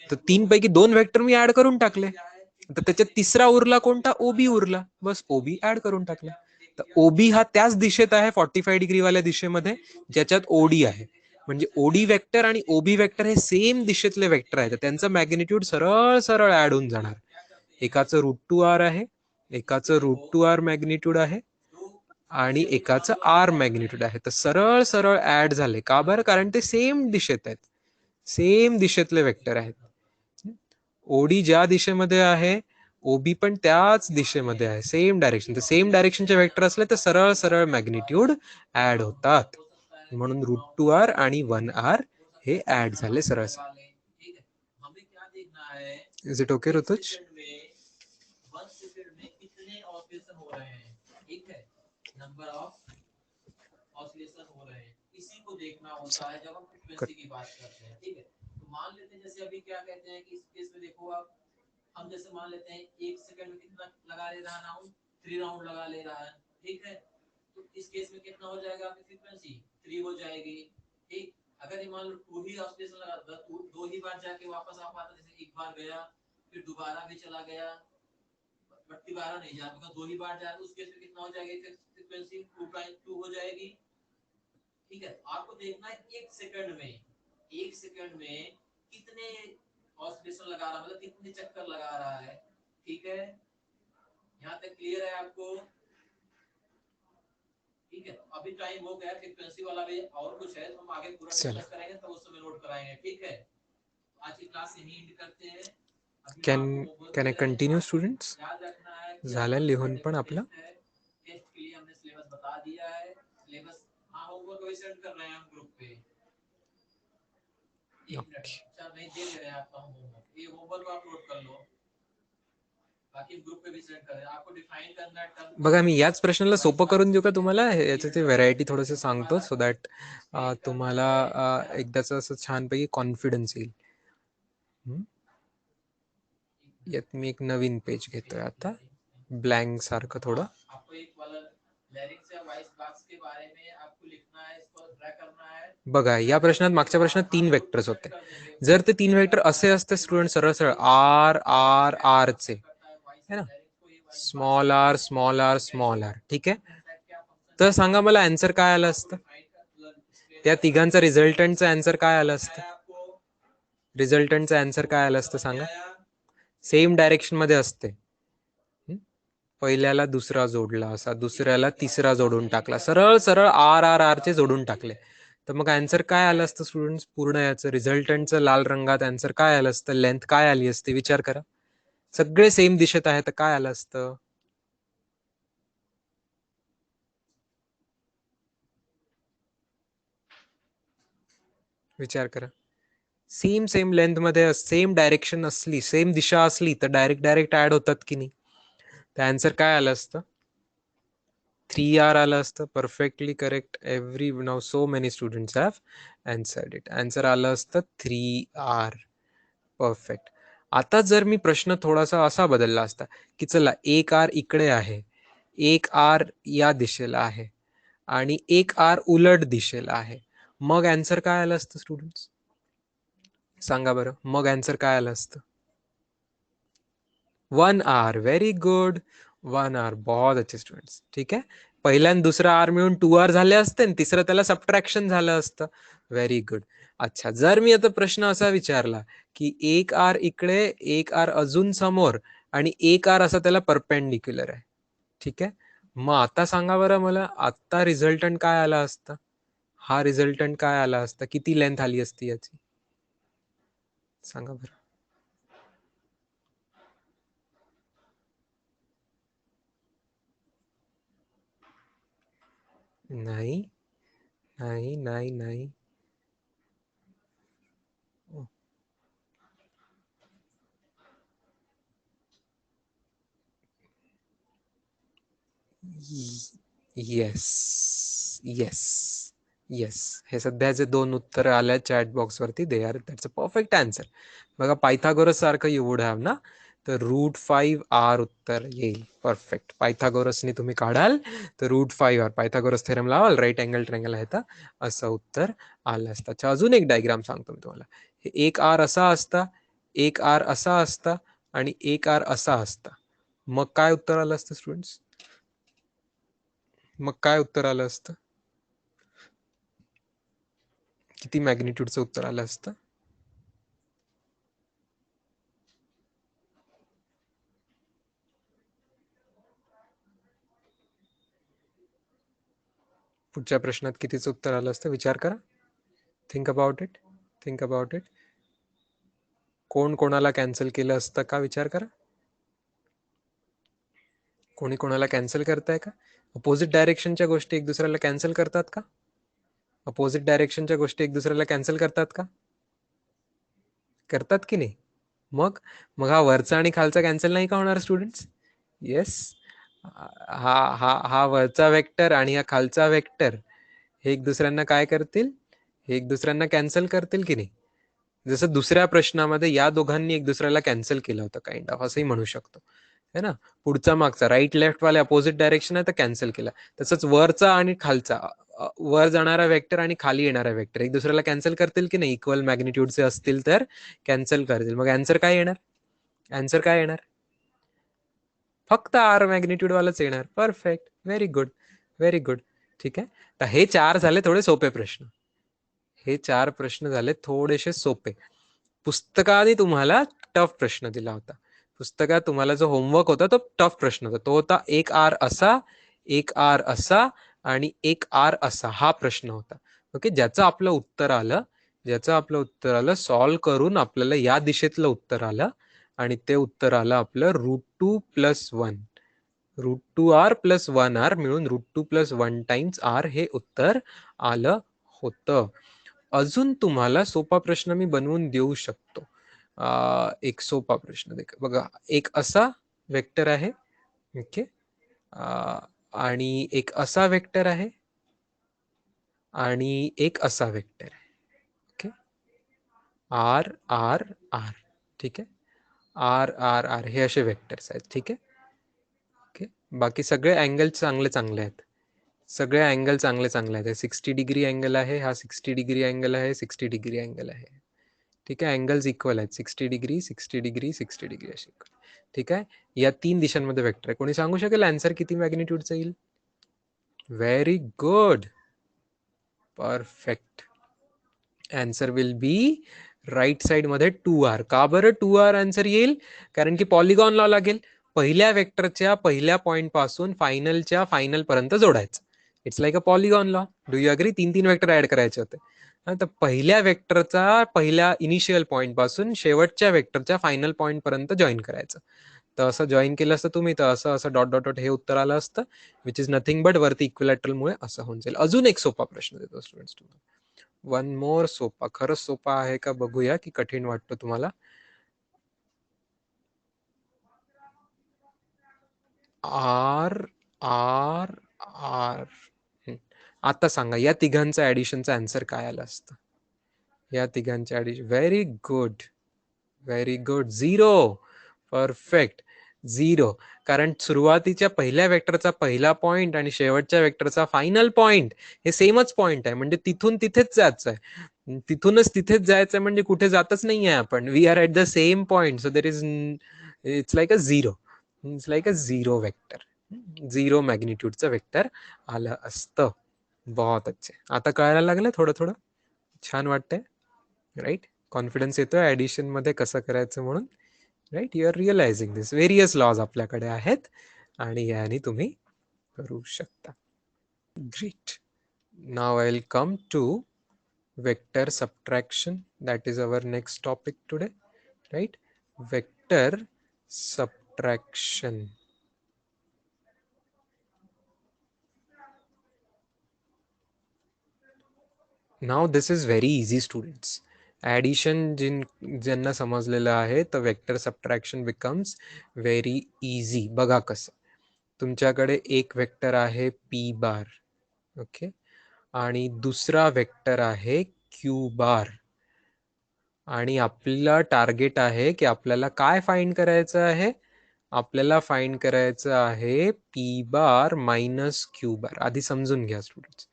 तर 3 पैकी 2 वेक्टर मी ऍड करून टाकले. तर त्याच्यात तिसरा उरला कोणता? ओबी उरला. बस ओबी ऍड करून टाकला. तर ओबी हा त्याच दिशेत आहे 45 डिग्री वाल्या दिशेमध्ये ज्याच्यात ओडी आहे. म्हणजे ओडी वेक्टर आणि ओबी वेक्टर हे सेम दिशेतले वेक्टर आहेत. त्यांचं मॅग्निट्यूड सरळ सरळ ऍड होऊन जाणार. एकाचं √2r आहे, एकाचं √2r मॅग्निट्यूड आहे आणि एकाचं आर मॅग्निट्यूड आहे. तर सरळ सरळ ऍड झाले. का बरं? कारण ते सेम दिशेत आहेत, सेम दिशेतले वेक्टर आहेत. ओडी ज्या दिशेमध्ये आहे ओबी पण त्याच दिशेमध्ये आहे, सेम डायरेक्शन. तर सेम डायरेक्शनचे वेक्टर असले तर सरळ सरळ मॅग्निट्यूड ऍड होतात. म्हणून √2r आणि 1r हे ऍड झाले सरळ सरळ. Is it okay Rutuj? Number of oscillation हो रहे हैं, इसी को देखना होता है जब हम फ्रीक्वेंसी की बात करते हैं. ठीक है, तो मान लेते हैं जैसे अभी क्या कहते हैं कि इस केस में देखो आप, हम जैसे मान लेते हैं 1 सेकंड में कितना लगा ले रहा है राउंड, 3 राउंड लगा ले रहा है. ठीक है, तो इस केस में कितना हो जाएगा आपकी फ्रीक्वेंसी? 3 हो जाएगी. ठीक, अगर ये मान लो 2 ही ऑसिलेशन लगा, 2 ही बार जाके वापस आ पाता, जैसे एक बार गया फिर दोबारा भी चला गया, बट दोबारा नहीं जा पाएगा, 2 ही बार जा, उस केस में कितना हो जाएगी फ्रीक्वेंसी? 2 हो जाएगी. ठीक है, आपको देखना है 1 सेकंड में कितने ऑसिलेशन लगा रहा है, मतलब कितने चक्कर लगा रहा है. ठीक है, यहाँ तक क्लियर है आपको? ठीक है, अभी टाइम हो गया, फ्रीक्वेंसी वाला भी और कुछ है तो हम आगे पूरा डिस्कस करेंगे, तो उस समय नोट कराएंगे। ठीक है, आज की क्लास यहीं एंड करते हैं। Can I continue students? झालं लिहून पण आपलं? टेस्ट के लिए हमने सिलेबस बता दिया है। सिलेबस हाँ होमवर्क वही सेंड कर रहे हैं हम ग्रुप पे। एक मिनट, अच्छा नहीं दे रहे हैं आपका होमवर्क, ये होमवर्क आप लोड कर लो, बाकी ग्रुप पे भी सेंड करें। आपको डिफाइन करना है। बघा मी याच प्रश्नाला सोपं करून देऊ का तुम्हाला? याच्याची व्हरायटी थोडंसं सांगतो सो दॅट तुम्हाला एकदाच असं छानपैकी कॉन्फिडन्स येईल. यात मी एक नवीन पेज घेतोय आता, ब्लँक सारखं थोडं. बघा या प्रश्नात, मागच्या प्रश्नात 3 वेक्टर्स होते. जर ते 3 वेक्टर असे असते स्टुडंट, सरळ सरळ आर आर आर चे है ना, small R small R small R, ठीक आहे, तर सांगा मला आन्सर काय आलं असतं? त्या तिघांचा रिझल्टंटचा आन्सर काय आलं असतं? रिझल्टंटचा आन्सर काय आलं असतं सांगा? सेम डायरेक्शन मध्ये असते. पहिल्याला दुसरा जोडला असा, दुसऱ्याला तिसरा जोडून टाकला, सरळ सरळ आर आर आर चे जोडून टाकले, तर मग आन्सर काय आलं असतं स्टुडंट्स? पूर्ण याचं रिझल्टंटचं लाल रंगात आन्सर काय आलं असतं? लेंथ काय आली असते? विचार करा. सगळे सेम दिशेत आहे तर काय आलं असतं? विचार करा. सेम सेम लेंथ मध्ये, सेम डायरेक्शन असली, सेम दिशा असली तर डायरेक्ट ऍड होतात की नाही? तर आन्सर काय आलं असतं? 3R आलं असतं. Perfectly correct. Every now so many students have answered it. Answer आलं असतं 3R. परफेक्ट. आता जर मी प्रश्न थोडासा असा बदलला असता की चला एक आर इकडे आहे, एक आर या दिशेला आहे आणि एक आर उलट दिशेला आहे, मग आन्सर काय आलं असतं स्टुडंट्स? सांगा बरं, मग आन्सर काय आलं असतं? 1R. Very good, 1R. बहुत अच्छे स्टुडंट्स. ठीक आहे, पहिला आणि दुसरा आर मिळून 2R झाले असते आणि तिसरं त्याला सबट्रॅक्शन झालं असतं. Very good. अच्छा, जर मी आता प्रश्न असा विचारला की एक आर इकडे, एक आर अजून समोर आणि एक आर असा त्याला परपेंडिक्युलर आहे, ठीक आहे, मग आता सांगा बरं मला, आता रिझल्टंट काय आला असतं? हा रिझल्टंट काय आला असता? किती लेंथ आली असती याची? सांगा बरं. नाही नाही नाही नाही. येस येस येस, हे सध्याचे 2 उत्तर आल्या चॅट बॉक्स वरती. They are, that's a perfect answer. बघा पायथागोरस सारखं यू वुड हॅव ना, तर √5R उत्तर येईल. परफेक्ट. पायथागोरसने तुम्ही काढाल तर √5R, पायथागोरस थेरम लावाल, राईट अँगल ट्रायंगल आहे तर असं उत्तर आलं असतं. अच्छा, अजून एक डायग्राम सांगतो मी तुम्हाला. एक आर असा असता, एक आर असा असता आणि एक आर असा असता, मग काय उत्तर आलं असतं स्टुडंट्स? मग काय उत्तर आलं असतं? किती मॅग्निट्यूडचं उत्तर आलं असतं? पुढच्या प्रश्नात कितीचं उत्तर आलं असतं? विचार करा. Think about it, think about it. कोण कोणाला कॅन्सल केलं असतं का? विचार करा. कोणी कोणाला कॅन्सल करताय का? अपोजिट डायरेक्शनच्या गोष्टी एक दुसऱ्याला कॅन्सल करतात का? अपोजिट डायरेक्शनच्या गोष्टी एक दुसऱ्याला कॅन्सल करतात का? करतात की नाही? मग मग हा वरचा आणि खालचा कॅन्सल नाही का होणार स्टुडंट्स? येस. हा हा हा वरचा वेक्टर आणि हा खालचा वेक्टर हे एक दुसऱ्यांना काय करतील? हे एक दुसऱ्यांना कॅन्सल करतील की नाही? जसं दुसऱ्या प्रश्नामध्ये या दोघांनी एक दुसऱ्याला कॅन्सल केलं होतं, काइंड ऑफ असंही म्हणू शकतो, है ना. पुढचा मागचा राईट लेफ्ट वाले अपोजिट डायरेक्शन आहे तर कॅन्सल केला. तसंच वरचा आणि खालचा, वर जाणारा वेक्टर आणि खाली येणारा वेक्टर एक दुसऱ्याला कॅन्सल करतील की नाही? इक्वल मॅग्निट्यूडचे असतील तर कॅन्सल करतील. मग आन्सर काय येणार? आन्सर काय येणार? फक्त आर मॅग्निट्यूड वालाच येणार. Perfect. Very good, very good. ठीक आहे, तर हे 4 झाले थोडे सोपे प्रश्न. हे 4 प्रश्न झाले थोडेसे सोपे. पुस्तकाने तुम्हाला टफ प्रश्न दिला होता. पुस्तकात तुम्हाला जो होमवर्क होता तो टफ प्रश्न होता, तो होता एक आर असा, एक आर असा आणि एक आर असा, हा प्रश्न होता. ओके, ज्याचं आपलं उत्तर आलं सॉल्व करून आपल्याला या दिशेतलं उत्तर आलं आणि ते उत्तर आलं आपलं √2 + 1. √2r + 1r मिळून √2 + 1 टाइम्स r हे उत्तर आलं होतं. अजून तुम्हाला सोपा प्रश्न मी बनवून देऊ शकतो. एक सोपा प्रश्न बघा, एक असा वेक्टर आहे, ओके, आणि एक असा वेक्टर आहे आणि एक असा वेक्टर आहे, ओके, आर आर आर, ठीक आहे, आर आर आर हे असे वेक्टर्स आहेत, ठीक आहे. ओके, बाकी सगळे अँगल चांगले चांगले आहेत, सगळे अँगल चांगले चांगले आहेत. 60 डिग्री अँगल आहे, हा 60 डिग्री अँगल आहे, 60 डिग्री अँगल आहे, ठीक आहे. अँगल्स इक्वल आहेत, 60 डिग्री 60 डिग्री 60 डिग्री असे, ठीक आहे. या 3 दिशांमध्ये वेक्टर आहे. कोणी सांगू शकेल आन्सर किती मॅग्निट्यूडचा येईल? Very good, perfect. Answer will be right side मध्ये 2r. का बरं 2r आन्सर येईल? कारण की पॉलिगॉन लॉ लागेल. पहिल्या वेक्टरच्या पहिल्या पॉइंट पासून फायनलच्या फायनल पर्यंत जोडायचं. It's like a polygon law. Do you agree? 3 vector add करायचे होते. तर पहिल्या वेक्टरचा पहिल्या इनिशियल पॉइंट पासून शेवटच्या वेक्टरच्या फायनल पॉइंट पर्यंत जॉईन करायचं. तर असं जॉईन केलं असतं तुम्ही, तर असं असं डॉट डॉट डॉट हे उत्तर आलं असतं, विच इज नथिंग बट वरती इक्विलॅटरल मुळे असं होऊन जाईल. अजून एक सोपा प्रश्न देतो स्टुडंट्स तुम्हाला. वन मोर सोपा. खरंच सोपा आहे का बघूया की कठीण वाटतं तुम्हाला. आर आर आर, आता सांगा या तिघांचं ऍडिशनचं आन्सर काय आलं असतं? या तिघांच्या addition, very good, very good, 0. Perfect, 0. कारण सुरुवातीच्या पहिल्या वेक्टरचा पहिला पॉइंट आणि शेवटच्या वेक्टरचा फायनल पॉइंट हे सेमच पॉइंट आहे, म्हणजे तिथून तिथेच जायचं आहे. तिथूनच तिथेच जायचं म्हणजे कुठे जातच नाही आहे आपण. We are at the same point, so there is, it's like a 0. It's like a 0 vector. 0 मॅग्निट्यूडचं वेक्टर आलं असतं. बहुत अच्छे. आता कळायला लागलं थोडं थोडं, छान वाटतंय, राईट? कॉन्फिडन्स येतोय ऍडिशन मध्ये कसं करायचं म्हणून, right? You are realising this. Various laws आपल्याकडे आहेत आणि याने तुम्ही करू शकता. Great. Now I will come to vector subtraction. That is our next topic today, right? Vector subtraction. Now this is very easy students. Addition ज्यांना समजलेलं आहे तर vector subtraction becomes very easy. बघा कसं, तुमच्याकडे एक वेक्टर आहे पी बार, ओके, आणि दुसरा वेक्टर आहे क्यू बार, आणि आपला टार्गेट आहे की आपल्याला काय फाइंड करायचं आहे? आपल्याला फाइंड करायचं आहे पी बार मायनस क्यू बार. आधी समजून घ्या students,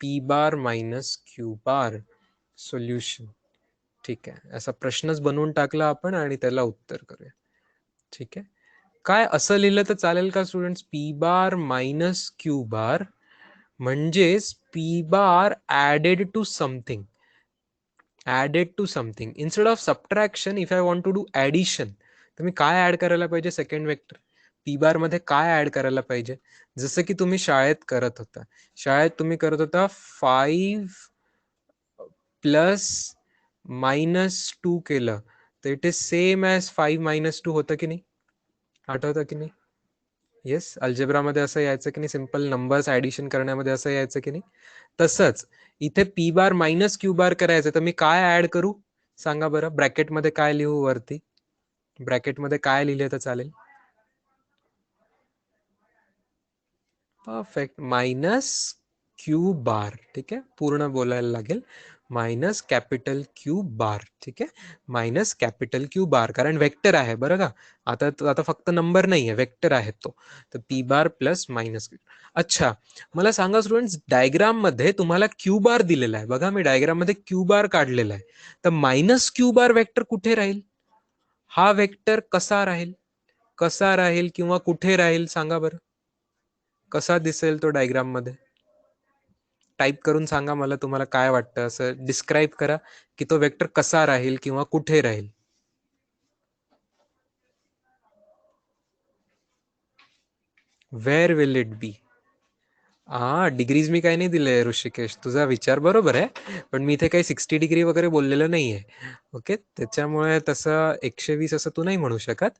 P bar minus Q बार सोल्युशन, ठीक आहे. असा प्रश्नच बनवून टाकला आपण आणि त्याला उत्तर करूया, ठीक आहे. काय असं लिहिलं तर चालेल का students? P bar minus Q bar म्हणजेच P bar added to something, added to something. Instead of subtraction, if I want to do addition, तर मी काय ऍड करायला पाहिजे? सेकंड वेक्टर पी बार मध्ये काय ऍड करायला पाहिजे? जसं की तुम्ही शाळेत करत होता, शाळेत तुम्ही करत होता 5 + -2 केलं तर इट इज सेम ॲज 5 - 2 होतं की नाही? आठवतं की नाही? येस, अल्जेब्रामध्ये असं यायचं की नाही? सिंपल नंबर्स ऍडिशन करण्यामध्ये असं यायचं की नाही? तसंच इथे पी बार मायनस क्यू बार करायचं, तर मी काय ऍड करू सांगा बरं? ब्रॅकेटमध्ये काय लिहू? वरती ब्रॅकेटमध्ये काय लिहिले तर चालेल? परफेक्ट, मायनस क्यू बार, ठीक आहे. पूर्ण बोलायला लागेल, मायनस कॅपिटल क्यू बार, ठीक आहे. मायनस कॅपिटल क्यू बार, कारण वेक्टर आहे बरं का. आता फक्त नंबर नाही आहे, वेक्टर आहे तो. तर P bar plus minus Q. अच्छा, मला सांगा स्टुडंट्स, डायग्राम मध्ये तुम्हाला क्यू बार दिलेला आहे बघा. मी डायग्राम मध्ये क्यू बार काढलेला आहे, तर मायनस क्यू बार वेक्टर कुठे राहील? हा वेक्टर कसा राहील? कसा राहील किंवा कुठे राहील सांगा बरं? कसा दिसेल तो डायग्राम मध्ये? टाईप करून सांगा मला, तुम्हाला काय वाटतं, असं डिस्क्राईब करा की तो वेक्टर कसा राहील किंवा कुठे राहील. Where will it be? हा, डिग्रीज मी काही नाही दिलंय ऋषिकेश, तुझा विचार बरोबर आहे, पण मी इथे काही 60 डिग्री वगैरे बोललेलं नाहीये. ओके, त्याच्यामुळे तसं 120 असं तू नाही म्हणू शकत.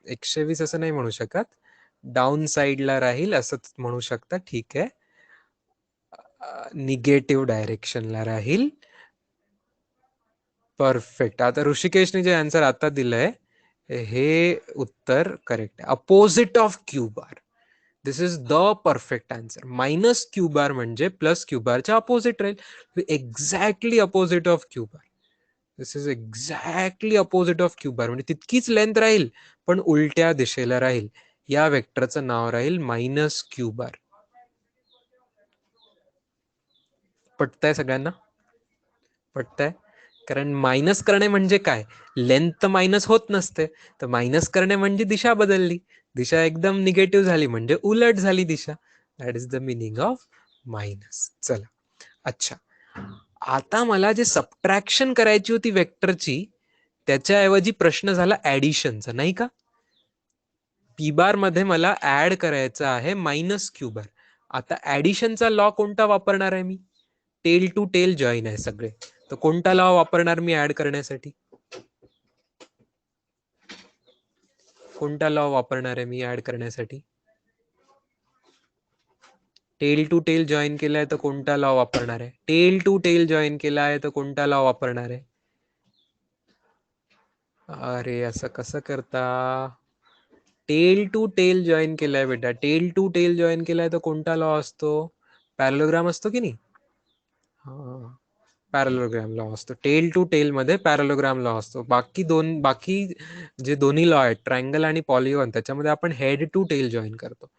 120 असं नाही म्हणू शकत, डाऊन साईडला राहील असं म्हणू शकता. ठीक आहे, निगेटिव्ह डायरेक्शनला राहील. परफेक्ट. आता ऋषिकेशने जे आन्सर आता दिलंय हे उत्तर करेक्ट आहे. Opposite of Q bar, this is the perfect answer. Minus Q बार म्हणजे प्लस क्यू बारच्या opposite Raheel, exactly opposite of Q bar. This is exactly opposite of Q bar, म्हणजे तितकीच लेंथ राहील पण उलट्या दिशेला राहील. या वेक्टरचं नाव राहील मायनस क्यू बार. पटतंय सगळ्यांना? पटतंय? कारण मायनस करणे म्हणजे काय, लेंथ मायनस होत नसते, तर मायनस करणे म्हणजे दिशा बदलली, दिशा एकदम निगेटिव्ह झाली म्हणजे उलट झाली दिशा. That is the meaning of minus. चला, अच्छा, आता मला जे सबट्रॅक्शन करायची होती वेक्टरची, त्याच्याऐवजी प्रश्न झाला ऍडिशनचा, नाही का? पी बार मध्ये मला ऍड करायचं आहे मायनस क्यू बार. आता ऍडिशनचा लॉ कोणता वापरणार आहे मी? टेल टू टेल जॉईन आहे सगळे, तर कोणता लॉ वापरणार मी ऍड करण्यासाठी? कोणता लॉ वापरणार आहे मी ऍड करण्यासाठी? टेल टू टेल जॉईन केलाय तर कोणता लॉ वापरणार आहे? टेल टू टेल जॉईन केला आहे तर कोणता लॉ वापरणार आहे? अरे असं कसं करता? टेल टू टेल जॉईन केलाय बेटा, टेल टू टेल जॉईन केलाय तर कोणता लॉ असतो? पॅरलोग्राम असतो की नाही? हा, पॅरलोग्राम लॉ असतो. टेल टू टेल मध्ये पॅरलोग्राम लॉ असतो. बाकी जे दोन्ही लॉ आहेत, ट्रायंगल आणि पॉलिगॉन, त्याच्यामध्ये आपण हेड टू टेल जॉईन करतो.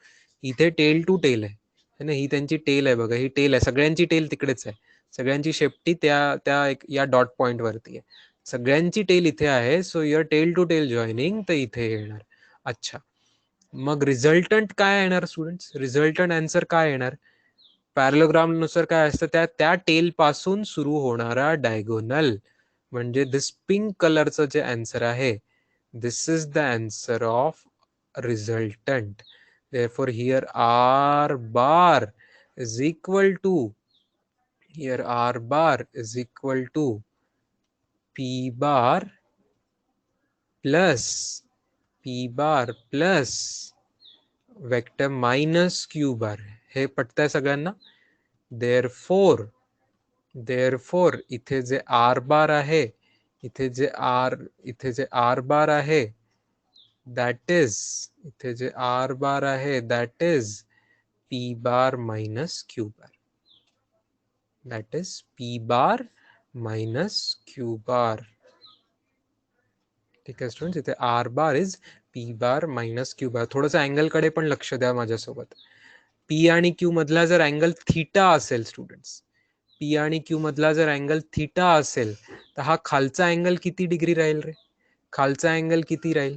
इथे टेल टू टेल आहे ना, ही त्यांची टेल आहे बघा, ही टेल आहे, सगळ्यांची टेल तिकडेच आहे, सगळ्यांची शेपटी या डॉट पॉइंट वरती आहे, सगळ्यांची टेल इथे आहे. So your tail to tail joining तर इथे येणार. अच्छा, मग रिझल्टंट काय येणार स्टुडंट्स? रिझल्टंट आन्सर काय येणार? पॅरलोग्राम नुसार काय असतं, त्या टेल पासून सुरू होणारा डायगोनल, म्हणजे दिस पिंक कलरचं जे आन्सर आहे, this is the answer of resultant. therefore here r bar is equal to p bar plus vector minus Q bar. हे पटतंय सगळ्यांना? therefore इथे जे आर बार आहे, इथे जे आर बार आहे, दॅट इज इथे जे आर बार आहे that is P bar minus Q bar. That is P bar minus Q बार. ठीक आहे स्टुडंट्स, इथे are bar is P bar minus Q बार. थोडंसं अँगल कडे पण लक्ष द्या माझ्यासोबत. पी आणि क्यू मधला जर अँगल थीटा असेल स्टुडंट्स, पी आणि क्यू मधला जर अँगल थीटा असेल, तर हा खालचा अँगल किती डिग्री राहील रे? खालचा अँगल किती राहील?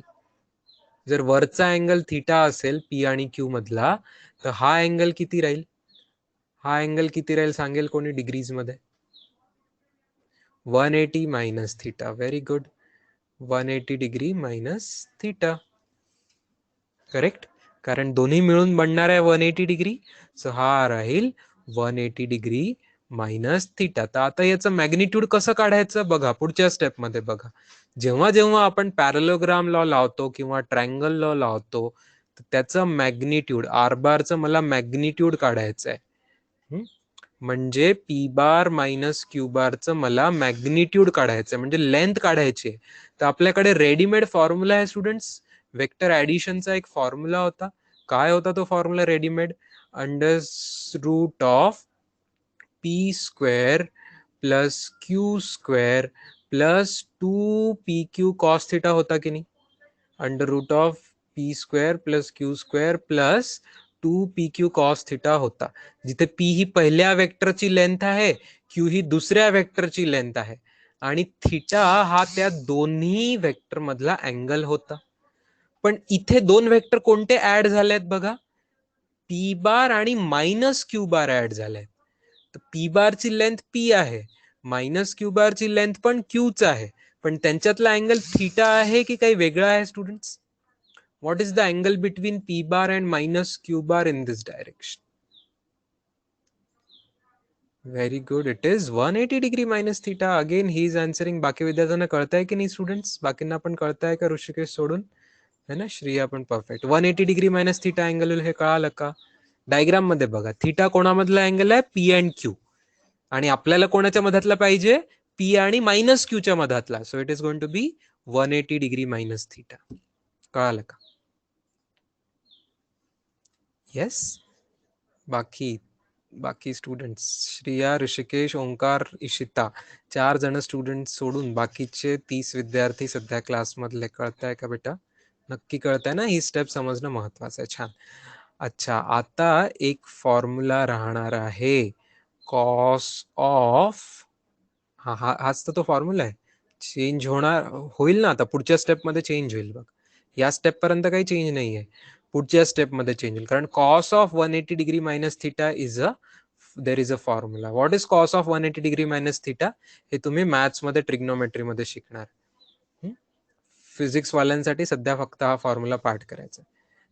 जर वरचा अँगल थीटा असेल पी आणि क्यू मधला, तर हा अँगल किती राहील? हा अँगल किती राहील सांगेल कोणी डिग्रीज मध्ये? 180 minus theta. Very good, 180 degree minus theta. Correct, कारण दोन्ही मिळून बनणार आहे 180 डिग्री. सो हा राहील 180 डिग्री मायनस थीटा. तर आता याचं मॅग्निट्यूड कसं काढायचं बघा, पुढच्या स्टेप मध्ये बघा. जेव्हा जेव्हा आपण पॅरलोग्राम लॉ लावतो किंवा ट्रायंगल लॉ लावतो, तर त्याचं मॅग्निट्यूड, आर बारचं मला मॅग्निट्यूड काढायचं आहे. म्हणजे पी बार मायनस क्यू बारचं मला मॅग्निट्यूड काढायचं आहे, म्हणजे लेंथ काढायची आहे. तर आपल्याकडे रेडीमेड फॉर्म्युला आहे स्टुडंट्स, वेक्टर ऍडिशनचा एक फॉर्म्युला होता. काय होता तो formula readymade? Under root of P square plus Q square plus 2pq cos theta होता की नाही? Under root of P square plus Q square plus 2pq cos theta होता, जिथे p ही पहिल्या वेक्टरची लेंथ आहे, q ही दुसऱ्या वेक्टरची लेंथ आहे, आणि थिटा हा त्या दोन्ही वेक्टर मधला अँगल होता. पण इथे दोन वेक्टर कोणते ऍड झालेत बघा? पी बार आणि मायनस क्यू बार ऍड झाले. तर पी बारची लेंथ पी आहे, मायनस क्यू बारची लेंथ पण क्यूच आहे, पण त्यांच्यातला अँगल थीटा आहे की काही वेगळा आहे students? What is the angle between P bar and minus Q bar in this direction? Very good. It is 180 degree minus theta. Again, he is answering. बाकी विद्यार्थ्यांना कळतंय की नाही स्टुडंट्स? बाकींना पण कळतंय का ऋषिकेश सोडून? है ना, श्रिया पण perfect. 180 degree minus theta angle हे कळालं का? डायग्राम मध्ये बघा, थीटा कोणामधला अँगल आहे? P and Q. आणि आपल्याला कोणाच्या मधातला पाहिजे? पी आणि मायनस क्यूच्या मधातला. So it is going to be 180 degree minus theta. कळालं का? येस. बाकी स्टुडंट्स, श्रिया, ऋषिकेश, ओंकार, इशिता, 4 जण स्टुडंट सोडून बाकीचे 30 विद्यार्थी सध्या क्लासमधले. कळताय का बेटा? नक्की कळताय ना? ही स्टेप समजणं महत्वाचं आहे. छान. अच्छा, आता एक फॉर्म्युला राहणार आहे, कॉस ऑफ. हाच तर तो फॉर्म्युला आहे. चेंज होईल ना आता पुढच्या स्टेप मध्ये? चेंज होईल बघ. या स्टेप पर्यंत काही चेंज नाहीये, पुढच्या स्टेप मध्ये चेंज होईल. कारण cos of 180 degree minus theta is a, there is a formula. What is cos of 180 degree minus theta? हे तुम्ही मॅथ्स मध्ये, ट्रिग्नोमेट्री मध्ये शिकणार. फिजिक्स वाल्यांसाठी सध्या फक्त हा फॉर्म्युला पाठ करायचा.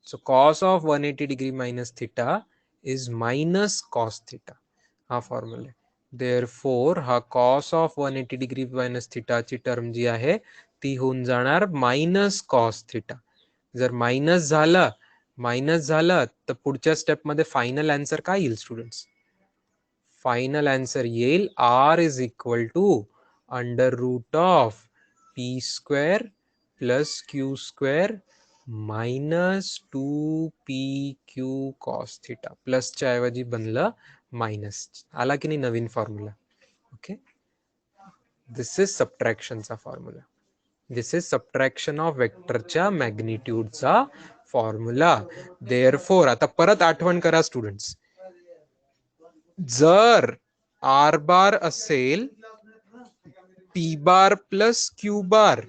So cos of 180 degree minus theta is minus cos theta. हा फॉर्म्युला आहे. देअरफोर हा कॉस ऑफ 180 डिग्री मायनस थिटाची टर्म जी आहे ती होऊन जाणार मायनस कॉस थिटा. जर मायनस झालं तर पुढच्या स्टेप मध्ये फायनल आन्सर काय येईल स्टुडंट्स? फायनल आन्सर येईल R is equal to under root of P square plus Q square minus 2pq cos theta. प्लसच्या ऐवजी बनलं मायनस. आला की नाही नवीन फॉर्म्युला? ओके, दिस इज सबट्रॅक्शनचा formula. This is subtraction of वेक्टरच्या मॅग्निट्यूडचा फॉर्म्युला. देअरफोर आता परत आठवण करा स्टुडंट्स, जर आर बार असेल P bar plus Q bar,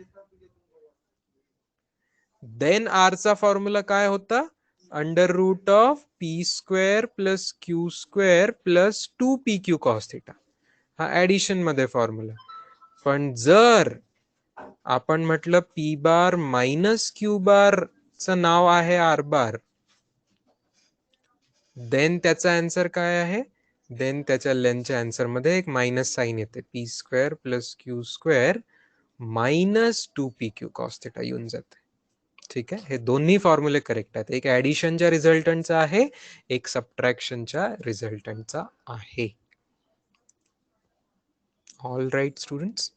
then R चा फॉर्म्युला काय होता? Under root of P square plus Q square plus 2pq cos theta. हा ऍडिशन मध्ये फॉर्म्युला. पण जर आपण म्हटलं P bar minus Q bar च नाव आहे आर बार, देन त्याचा आन्सर काय आहे? देन त्याच्या लेंथच्या आन्सर मध्ये एक मायनस साइन येते. P square plus Q square minus 2pq cos theta येऊन जाते. ठीक आहे, हे दोन्ही फॉर्म्युले करेक्ट आहेत. एक ऍडिशनच्या रिझल्टंटचा आहे, एक सबट्रॅक्शनच्या रिझल्टंटचा आहे. All right students,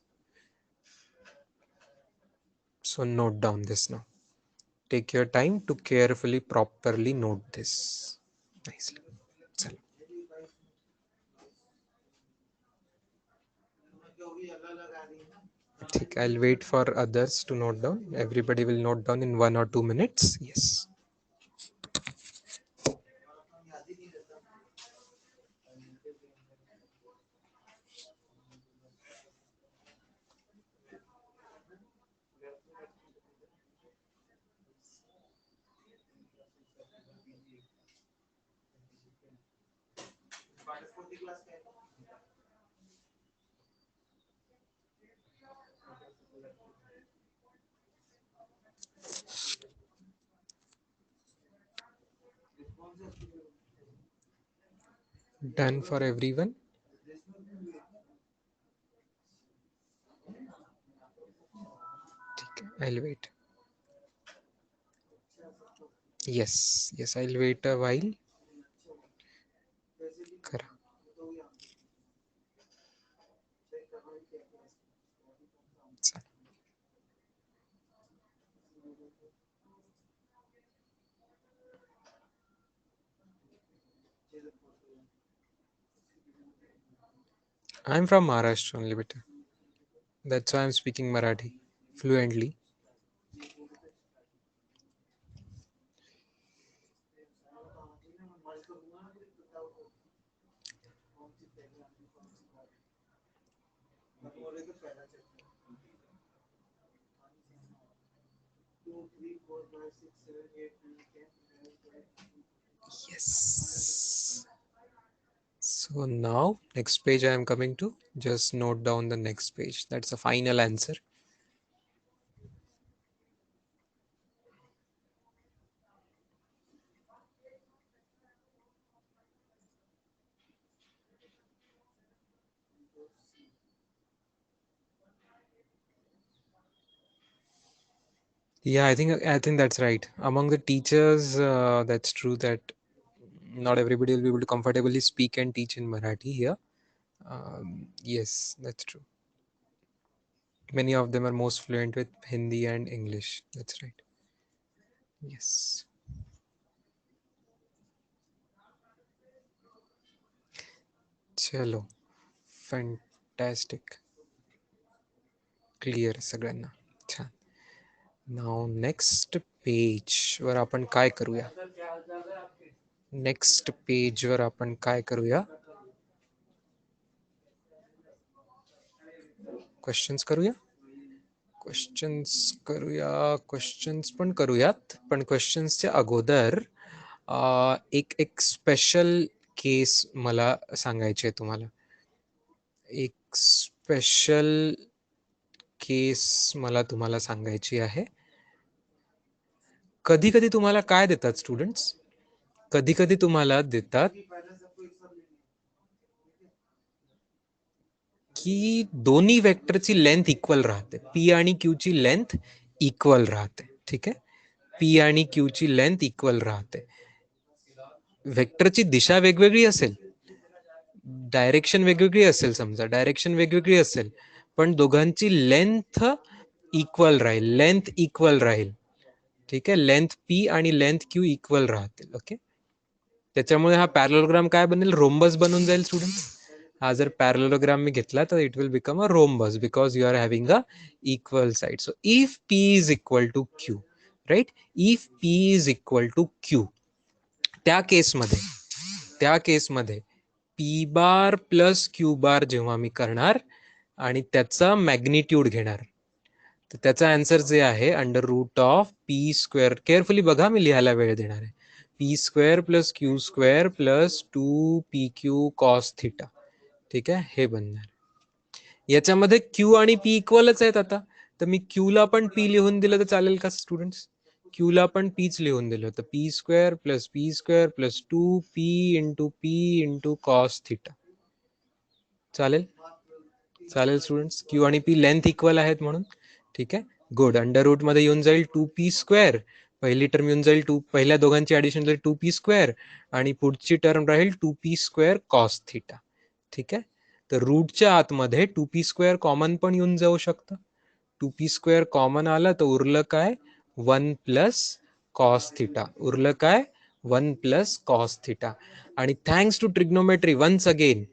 so note down this now. Take your time to carefully, properly note this nicely. चल. ठीक, I'll wait for others to note down. Everybody will note down in 1 or 2 minutes. Yes. Done for everyone? I'll wait. Yes, I'll wait a while. करा. I'm from Maharashtra only, beta. That's why I'm speaking Marathi fluently. Yes. So now next page I am coming to. Just note down the next page. That's the final answer. Yeah, I think that's right. Among the teachers, that's true that not everybody will be able to comfortably speak and teach in Marathi here. Yes, that's true. Many of them are most fluent with Hindi and English. That's right. Yes. चलो, फॅन्टॅस्टिक. क्लिअर सगळ्यांना. छान. नाव नेक्स्ट पेज वर आपण काय करूया? नेक्स्ट पेज वर आपण काय करूया? क्वेश्चन्स करूया? क्वेश्चन्स करूया. क्वेश्चन्स पण करूयात, पण क्वेश्चन्सच्या अगोदर एक एक स्पेशल केस मला सांगायची आहे तुम्हाला. एक स्पेशल केस मला तुम्हाला सांगायची आहे. कधी कधी तुम्हाला काय देतात स्टुडंट्स? कधी कधी तुम्हाला देतात की दोन्ही वेक्टरची लेंथ इक्वल राहते. पी आणि क्यू ची लेंथ इक्वल राहते. ठीक आहे, पी आणि क्यू ची लेंथ इक्वल राहते. वेक्टरची दिशा वेगवेगळी असेल, डायरेक्शन वेगवेगळी असेल, समजा डायरेक्शन वेगवेगळी असेल, पण दोघांची लेंथ इक्वल राहील. लेंथ इक्वल राहील. ठीक आहे, लेंथ पी आणि लेंथ क्यू इक्वल राहतील. ओके, त्याच्यामुळे हा पॅरलोग्राम काय बनेल? रोम्बस बनून जाईल स्टुडंट. हा जर पॅरलोग्राम मी घेतला तर it will become a rhombus because you are having a equal side. So if P is equal to Q, right, if P is equal to Q, त्या केसमध्ये P bar plus Q bar जेव्हा मी करणार आणि त्याचा मॅग्निट्यूड घेणार, तर त्याचा आन्सर जे आहे under root of P square. Carefully बघा, मी लिहायला वेळ देणार आहे. P square plus Q square plus 2pq cos theta. ठीक आहे, हे बनणार. याच्यामध्ये क्यू आणि पी इक्वलच आहेत आता, तर मी क्यू ला पण पी लिहून दिलं तर चालेल का स्टुडंट्स? क्यू ला पण पीच लिहून दिलं तर P square plus 2p into P into cos theta. चालेल? चालेल स्टुडंट्स, क्यू आणि पी लेंथ इक्वल आहेत म्हणून. ठीक आहे, गुड. अंडर रूट मध्ये येऊन जाईल 2p². पहिली टर्म येऊन जाईल पहिल्या दोघांची ऍडिशन जाईल 2p² आणि पुढची टर्म राहील 2p² कॉस थिटा. ठीक आहे, तर रूटच्या आतमध्ये 2p² कॉमन पण येऊन जाऊ शकतं. 2p² कॉमन आलं तर उरलं काय? 1 प्लस कॉस थिटा. उरलं काय? 1 प्लस कॉस थिटा. आणि thanks to trigonometry once again,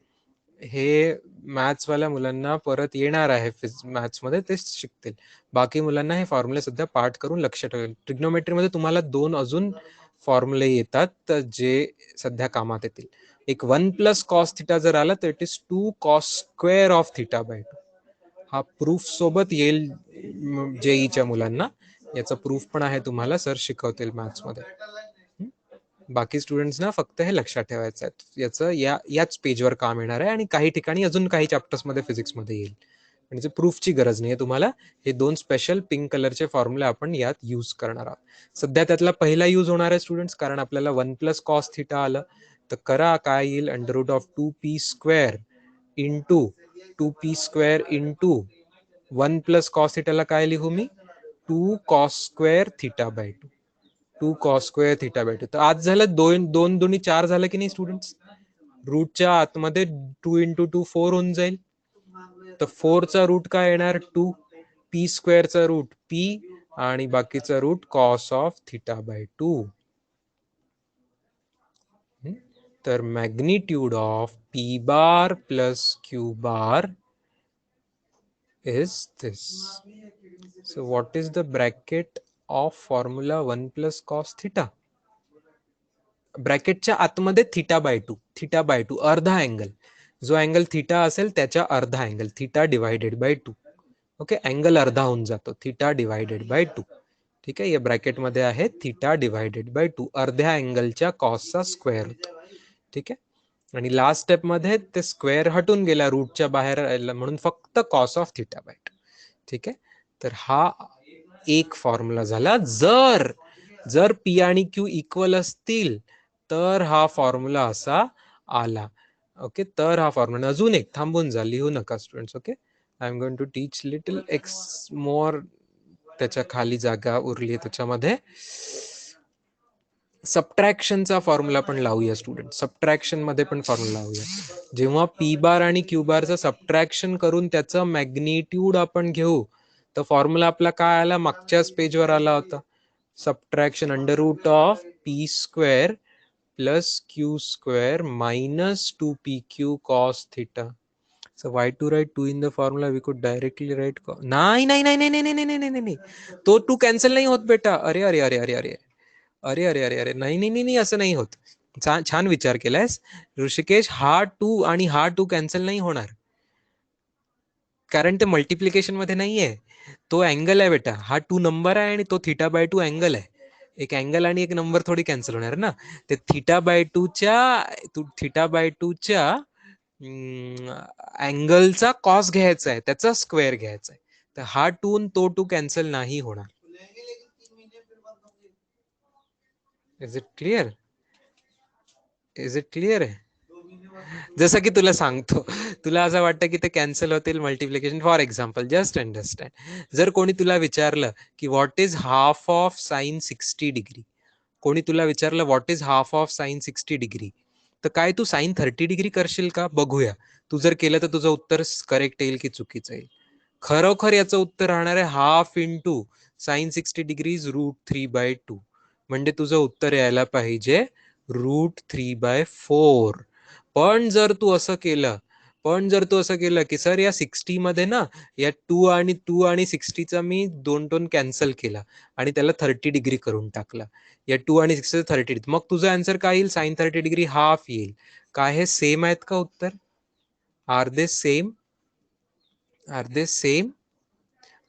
हे मॅथ्सवाल्या मुलांना परत येणार आहे मॅथ्समध्ये, ते शिकतील. बाकी मुलांना हे फॉर्म्युले सध्या पाठ करून लक्ष ठेवेल. ट्रिग्नोमेट्रीमध्ये तुम्हाला 2 अजून फॉर्म्युले येतात जे सध्या कामात येतील. एक 1 प्लस कॉस थिटा जर आला तर it is 2 cos square of theta by 2. हा प्रूफ सोबत येईल जेईच्या मुलांना. याचा प्रूफ पण आहे तुम्हाला, सर शिकवतील मॅथ्समध्ये. बाकी स्टुडंट्सना फक्त हे लक्षात ठेवायचं आहे. याचं याच पेजवर काम येणार आहे आणि काही ठिकाणी अजून काही चॅप्टर्समध्ये फिजिक्समध्ये येईल. म्हणजे प्रूफची गरज नाही आहे तुम्हाला. हे 2 स्पेशल पिंक कलरचे फॉर्म्युले आपण यात यूज करणार आहोत. सध्या त्यातला पहिला यूज होणार आहे स्टुडंट्स, कारण आपल्याला 1 प्लस कॉस थिटा आलं. तर करा, काय येईल? Under root of 2p² into 2p² into 1 plus cos थिटाला काय लिहू मी? 2 cos square theta by 2. 2 cos square theta by 2. तर आज झालं 2 दोन्ही 4 झालं की नाही स्टुडंट्स? रूटच्या आतमध्ये 2 इंटू 2 4 होऊन जाईल. तर 4 चा रूट काय येणार? 2. p² चा रूट p आणि बाकीचा root cos of theta by 2. तर magnitude of P bar plus Q bar is this. So what is the bracket of formula 1 plus cos theta? ब्रॅकेटच्या आतमध्ये थिटा बाय 2. थिटा बाय 2 अर्धा अँगल, जो अँगल थिटा असेल त्याच्या अर्धा angle, theta divided by 2. Okay, angle अर्धा होऊन जातो, थिटा डिवायडेड बाय 2. ठीक आहे, या ब्रॅकेटमध्ये आहे थिटा डिवायडेड बाय 2, अर्ध्या अँगलच्या कॉसचा स्क्वेअर होतो. ठीक आहे, आणि लास्ट स्टेप मध्ये ते स्क्वेअर हटून गेला रूटच्या बाहेर म्हणून फक्त कॉस ऑफ थिटा बाय 2. ठीक आहे, तर हा एक फॉर्म्युला झाला. जर पी आणि क्यू इक्वल असतील तर हा फॉर्म्युला असा आला. ओके, तर हा फॉर्म्युला. अजून एक थांबून जा, लिहू नका students. Okay, I am going to teach little X more त्याच्या खाली जागा उरली आहे त्याच्यामध्ये सबट्रॅक्शनचा फॉर्म्युला पण लावूया स्टुडंट. सबट्रॅक्शन मध्ये पण फॉर्म्युला लावूया. जेव्हा पी बार आणि क्यू बारचं सबट्रॅक्शन करून त्याचं मॅग्निट्यूड आपण घेऊ तर फॉर्म्युला आपला काय आला, मागच्याच पेजवर आला होता. Subtraction under root of P square plus Q square minus 2pq cos theta. So why to write 2 in the formula? We could directly write नाही नाही नाही नाही नाही नाही नाही नाही नाही, तो 2 कॅन्सल नाही होत बेटा. अरे अरे अरे अरे अरे अरे अरे अरे अरे नाही नाही नाही, असं नाही होत. छान विचार केलायस ऋषिकेश. हा 2 आणि हा 2 कॅन्सल नाही होणार, कारण ते मल्टिप्लिकेशन मध्ये नाहीये. तो अँगल आहे बेटा. हा 2 नंबर आहे आणि तो थिटा बाय 2 अँगल आहे. एक अँगल आणि एक नंबर थोडी कॅन्सल होणार ना. ते थिटा बाय 2 च्या अँगलचा कॉस घ्यायचा आहे, त्याचा स्क्वेअर घ्यायचा आहे. तर हा 2 तो 2 कॅन्सल नाही होणार. Is it clear? Is it clear आहे? जसं की तुला सांगतो, तुला असं वाटतं की ते कॅन्सल होतील multiplication. For example, just understand, जर कोणी तुला विचारलं की what is half of sine 60 degree, कोणी तुला विचारलं what is half of sine 60 degree, तर काय तू साइन 30 डिग्री करशील का? बघूया. तू जर केलं तर तुझं उत्तर करेक्ट येईल की चुकीचं येईल. खरोखर याचं उत्तर राहणार आहे हाफ इंटू साइन 60 डिग्रीज √3/2. म्हणजे तुझं उत्तर यायला पाहिजे √3/4. पण जर तू असं केलं की सर या 60 मध्ये ना या 2 आणि 60चा मी दोन कॅन्सल केला आणि त्याला 30 डिग्री करून टाकला, या 2 आणि 6 30, मग तुझं आन्सर काय येईल? साइन 30 डिग्री हाफ येईल. काय हे सेम आहेत का उत्तर? Are they same? Are they same?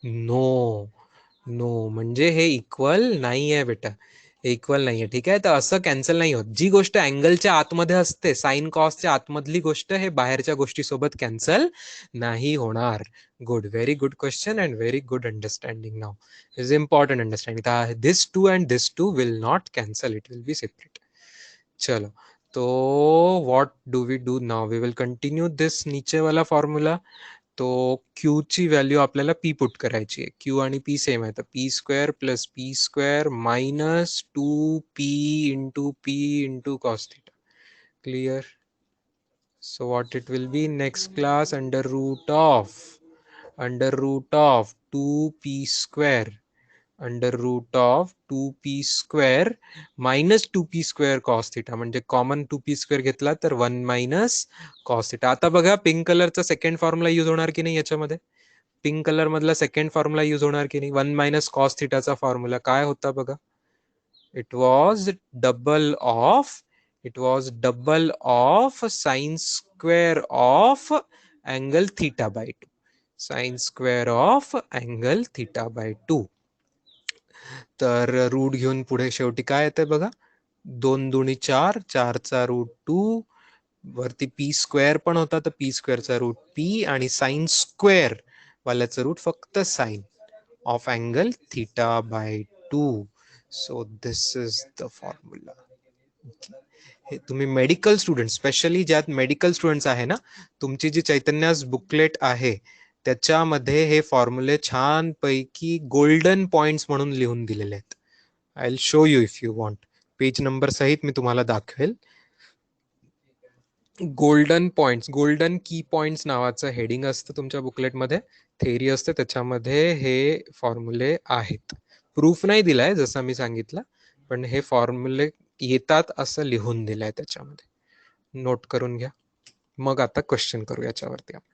No no, म्हणजे हे इक्वल नाही आहे बेटा, इक्वल नाहीये. ठीक आहे, तर असं कॅन्सल नाही होत. जी गोष्ट अँगलच्या आतमध्ये असते, साइन कॉसच्या आतमधली गोष्ट, हे बाहेरच्या गोष्टीसोबत कॅन्सल नाही होणार. Good, very good question and very good understanding. Now is important understanding. This two and this two will not cancel, it will be separate. चलो, तो what do we do now? We will continue this नीचे वाला फॉर्म्युला. तो क्यू ची व्हॅल्यू आपल्याला पी पुट करायची आहे. क्यू आणि पी सेम आहे, तर P square plus P square minus 2p into P into cos theta. Clear? So what it will be next class? Under root of 2p square minus 2p square cos theta. म्हणजे कॉमन 2p स्क्वेअर घेतला तर 1 मायनस कॉस थिटा. आता बघा, पिंक कलरचा सेकंड फॉर्म्युला यूज होणार की नाही याच्यामध्ये? पिंक कलर मधला सेकंड फॉर्म्युला यूज होणार की नाही? 1 मायनस कॉस थिटाचा फॉर्म्युला काय होता बघा? It was double of sine square of angle theta by 2. Sine square of angle theta by 2. तर रूट घेऊन पुढे शेवटी काय येतंय बघा? 2 दुनी 4, 4चा √2, वरती पी स्क्वेअर पण होता, तर पी स्क्वेअरचा √p आणि साइन स्क्वेअर वाल्याचं रूट फक्त sine of angle theta by 2. So this is the formula. हे तुम्ही मेडिकल स्टुडंट, स्पेशली ज्यात मेडिकल स्टुडंट्स आहे ना, तुमची जी चैतन्यास बुकलेट आहे त्याच्यामध्ये हे फॉर्म्युले छान पैकी गोल्डन पॉइंट्स म्हणून लिहून दिलेले आहेत. I will show you if you want. Page number सहित मी तुम्हाला दाखवेल. गोल्डन पॉइंट्स, गोल्डन की पॉइंट्स नावाचं हेडिंग असतं तुमच्या बुकलेटमध्ये, थेअरी असते, त्याच्यामध्ये हे फॉर्म्युले आहेत. प्रूफ नाही दिलाय जसं मी सांगितलं, पण हे फॉर्म्युले येतात असं लिहून दिलंय त्याच्यामध्ये. नोट करून घ्या. मग आता क्वेश्चन करू याच्यावरती आपण.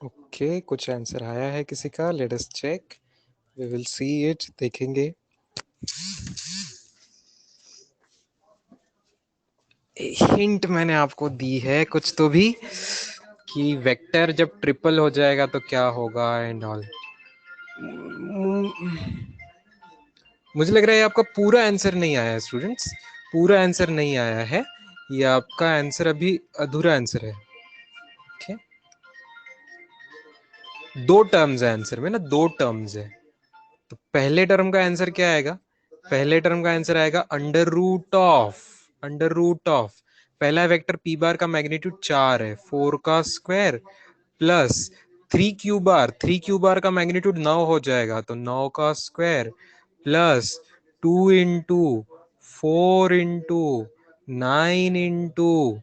ओके, कुछ आंसर आया है किसी का, let us check, we will see it, देखेंगे। हिंट मैंने आपको दी है कुछ तो भी, कि वेक्टर जब ट्रिपल हो जाएगा तो क्या होगा एंड ऑल। मुझे लग रहा है आपका पूरा आंसर नहीं आया है स्टूडेंट्स, पूरा आंसर नहीं आया है, ये आपका आंसर अभी अधूरा आंसर है। ठीक है, दो टर्म्स है आंसर में ना, दो टर्म्स है। तो पहले टर्म का आंसर क्या आएगा, पहले टर्म का आंसर आएगा अंडर रूट ऑफ पहला वेक्टर पी बार का मैग्नीट्यूड 4 है, 4 का स्क्वायर प्लस 3 क्यू बार का मैग्नीट्यूड 9 हो जाएगा, तो 9 का square plus 2 into 4 into 9 into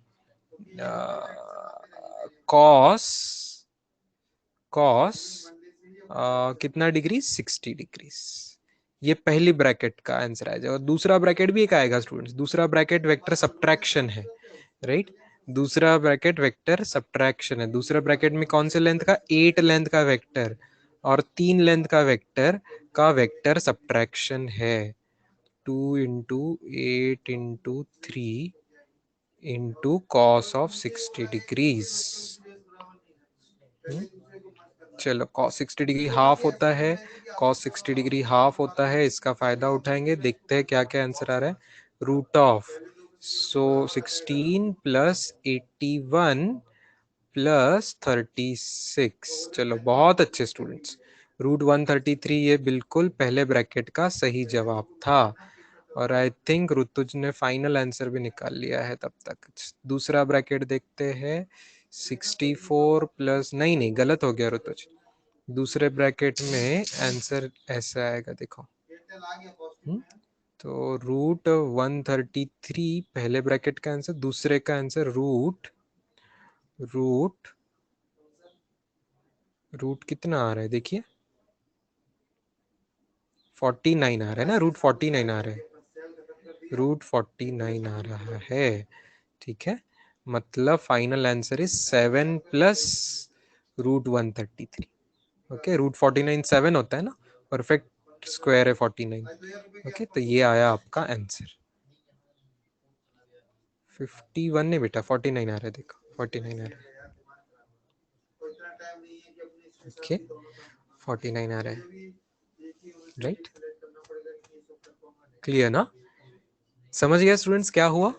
cos cos कितना डिग्री, 60 डिग्री। ये पहली ब्रैकेट का आंसर आएगा। और दूसरा ब्रैकेट भी एक आएगा स्टूडेंट्स, दूसरा ब्रैकेट वेक्टर सब्ट्रैक्शन है, राइट। दूसरा ब्रैकेट वेक्टर सब्ट्रैक्शन है, दूसरा ब्रैकेट में कौन से लेंथ का, 8 लेंथ का वेक्टर और 3 लेंथ का वेक्टर सब्ट्रैक्शन है। 2 into 8 into 3 into cos of 60 degrees. चलो cos 60 डिग्री हाफ होता है, cos 60 डिग्री हाफ होता है, इसका फायदा उठाएंगे, देखते हैं क्या क्या आंसर आ रहा है। Root of 16 plus 81 plus 36। चलो बहुत अच्छे स्टूडेंट्स, √133 ये बिल्कुल पहले ब्रैकेट का सही जवाब था। और आई थिंक ऋतुज ने फाइनल आंसर भी निकाल लिया है तब तक। दूसरा ब्रैकेट देखते हैं, 64 प्लस, नहीं नहीं गलत हो गया ऋतुज, दूसरे ब्रैकेट में आंसर ऐसा आएगा, देखो। तो √133 पहले ब्रैकेट का आंसर, दूसरे का आंसर रूट रूट रूट कितना आ रहा है देखिए, 49 आ रहा है ना, √49 आ रहा है, √49 आ रहा है। ठीक है, मतलब final answer is 7 plus √133। Okay, √49 7 होता है ना, परफेक्ट स्क्वायर है 49। ओके, तो ये आया आपका आंसर। 51 नहीं बेटा, 49 आ रहा है, देखो 49 आ रहा है। ओके, 49 आ रहा है, राइट। क्लियर ना, समझ गया स्टूडेंट्स क्या हुआ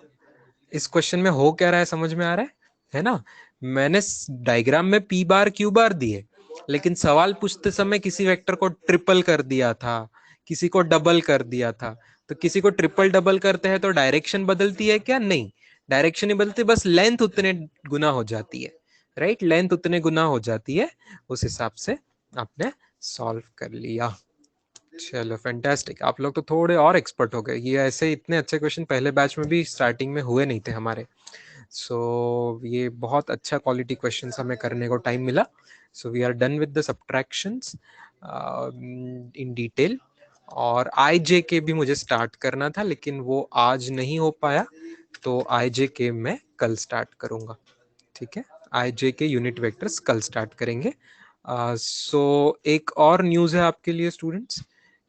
इस क्वेश्चन में, हो क्या रहा है समझ में आ रहा है ना। मैंने डायग्राम में पी बार क्यू बार दिए, लेकिन सवाल पूछते समय किसी वेक्टर को ट्रिपल कर दिया था, किसी को डबल कर दिया था। तो किसी को ट्रिपल डबल करते हैं तो डायरेक्शन बदलती है क्या, नहीं, डायरेक्शन नहीं बदलती, बस लेंथ उतने गुना हो जाती है, राइट, लेंथ उतने गुना हो जाती है, उस हिसाब से आपने सॉल्व कर लिया। चलो फैंटास्टिक, आप लोग तो थोड़े और एक्सपर्ट हो गए, ये ऐसे इतने अच्छे क्वेश्चन पहले बैच में भी स्टार्टिंग में हुए नहीं थे हमारे। सो ये बहुत अच्छा क्वालिटी क्वेश्चंस हमें करने को टाइम मिला। So we are done with the subtractions in detail. और आई जे के भी मुझे स्टार्ट करना था, लेकिन वो आज नहीं हो पाया, तो आई जे के मैं कल स्टार्ट करूंगा। ठीक है, आई जे के यूनिट वेक्टर्स कल स्टार्ट करेंगे। सो एक और न्यूज़ है आपके लिए स्टूडेंट्स,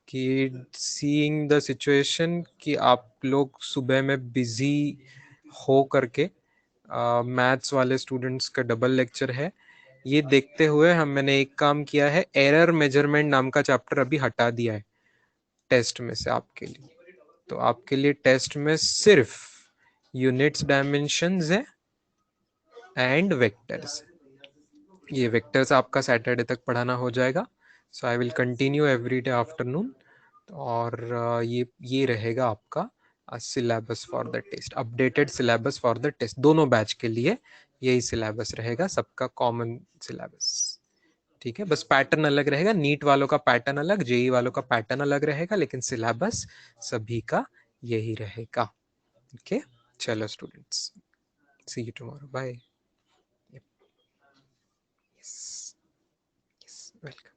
कि सीइंग द सिचुएशन कि आप लोग सुबह में बिजी हो करके मैथ्स वाले स्टूडेंट्स का डबल लेक्चर है, ये देखते हुए मैंने एक काम किया है, एरर मेजरमेंट नाम का चैप्टर अभी हटा दिया है टेस्ट में से आपके लिए। तो आपके लिए टेस्ट में सिर्फ यूनिट्स, डायमेंशंस है एंड वेक्टर्स। ये वेक्टर्स आपका सैटरडे तक पढ़ाना हो जाएगा। So I will continue every day afternoon. और ये रहेगा आपका syllabus for the test, updated syllabus for the test, दोनों बैच के लिए यही सिलेबस रहेगा, सबका कॉमन सिलेबस। ठीक है, बस पैटर्न अलग रहेगा, नीट वालों का पैटर्न अलग, जेई वालों का पैटर्न अलग रहेगा, लेकिन सिलेबस सभी का यही रहेगा। ओके, चलो students, see you tomorrow, bye. Yes, welcome.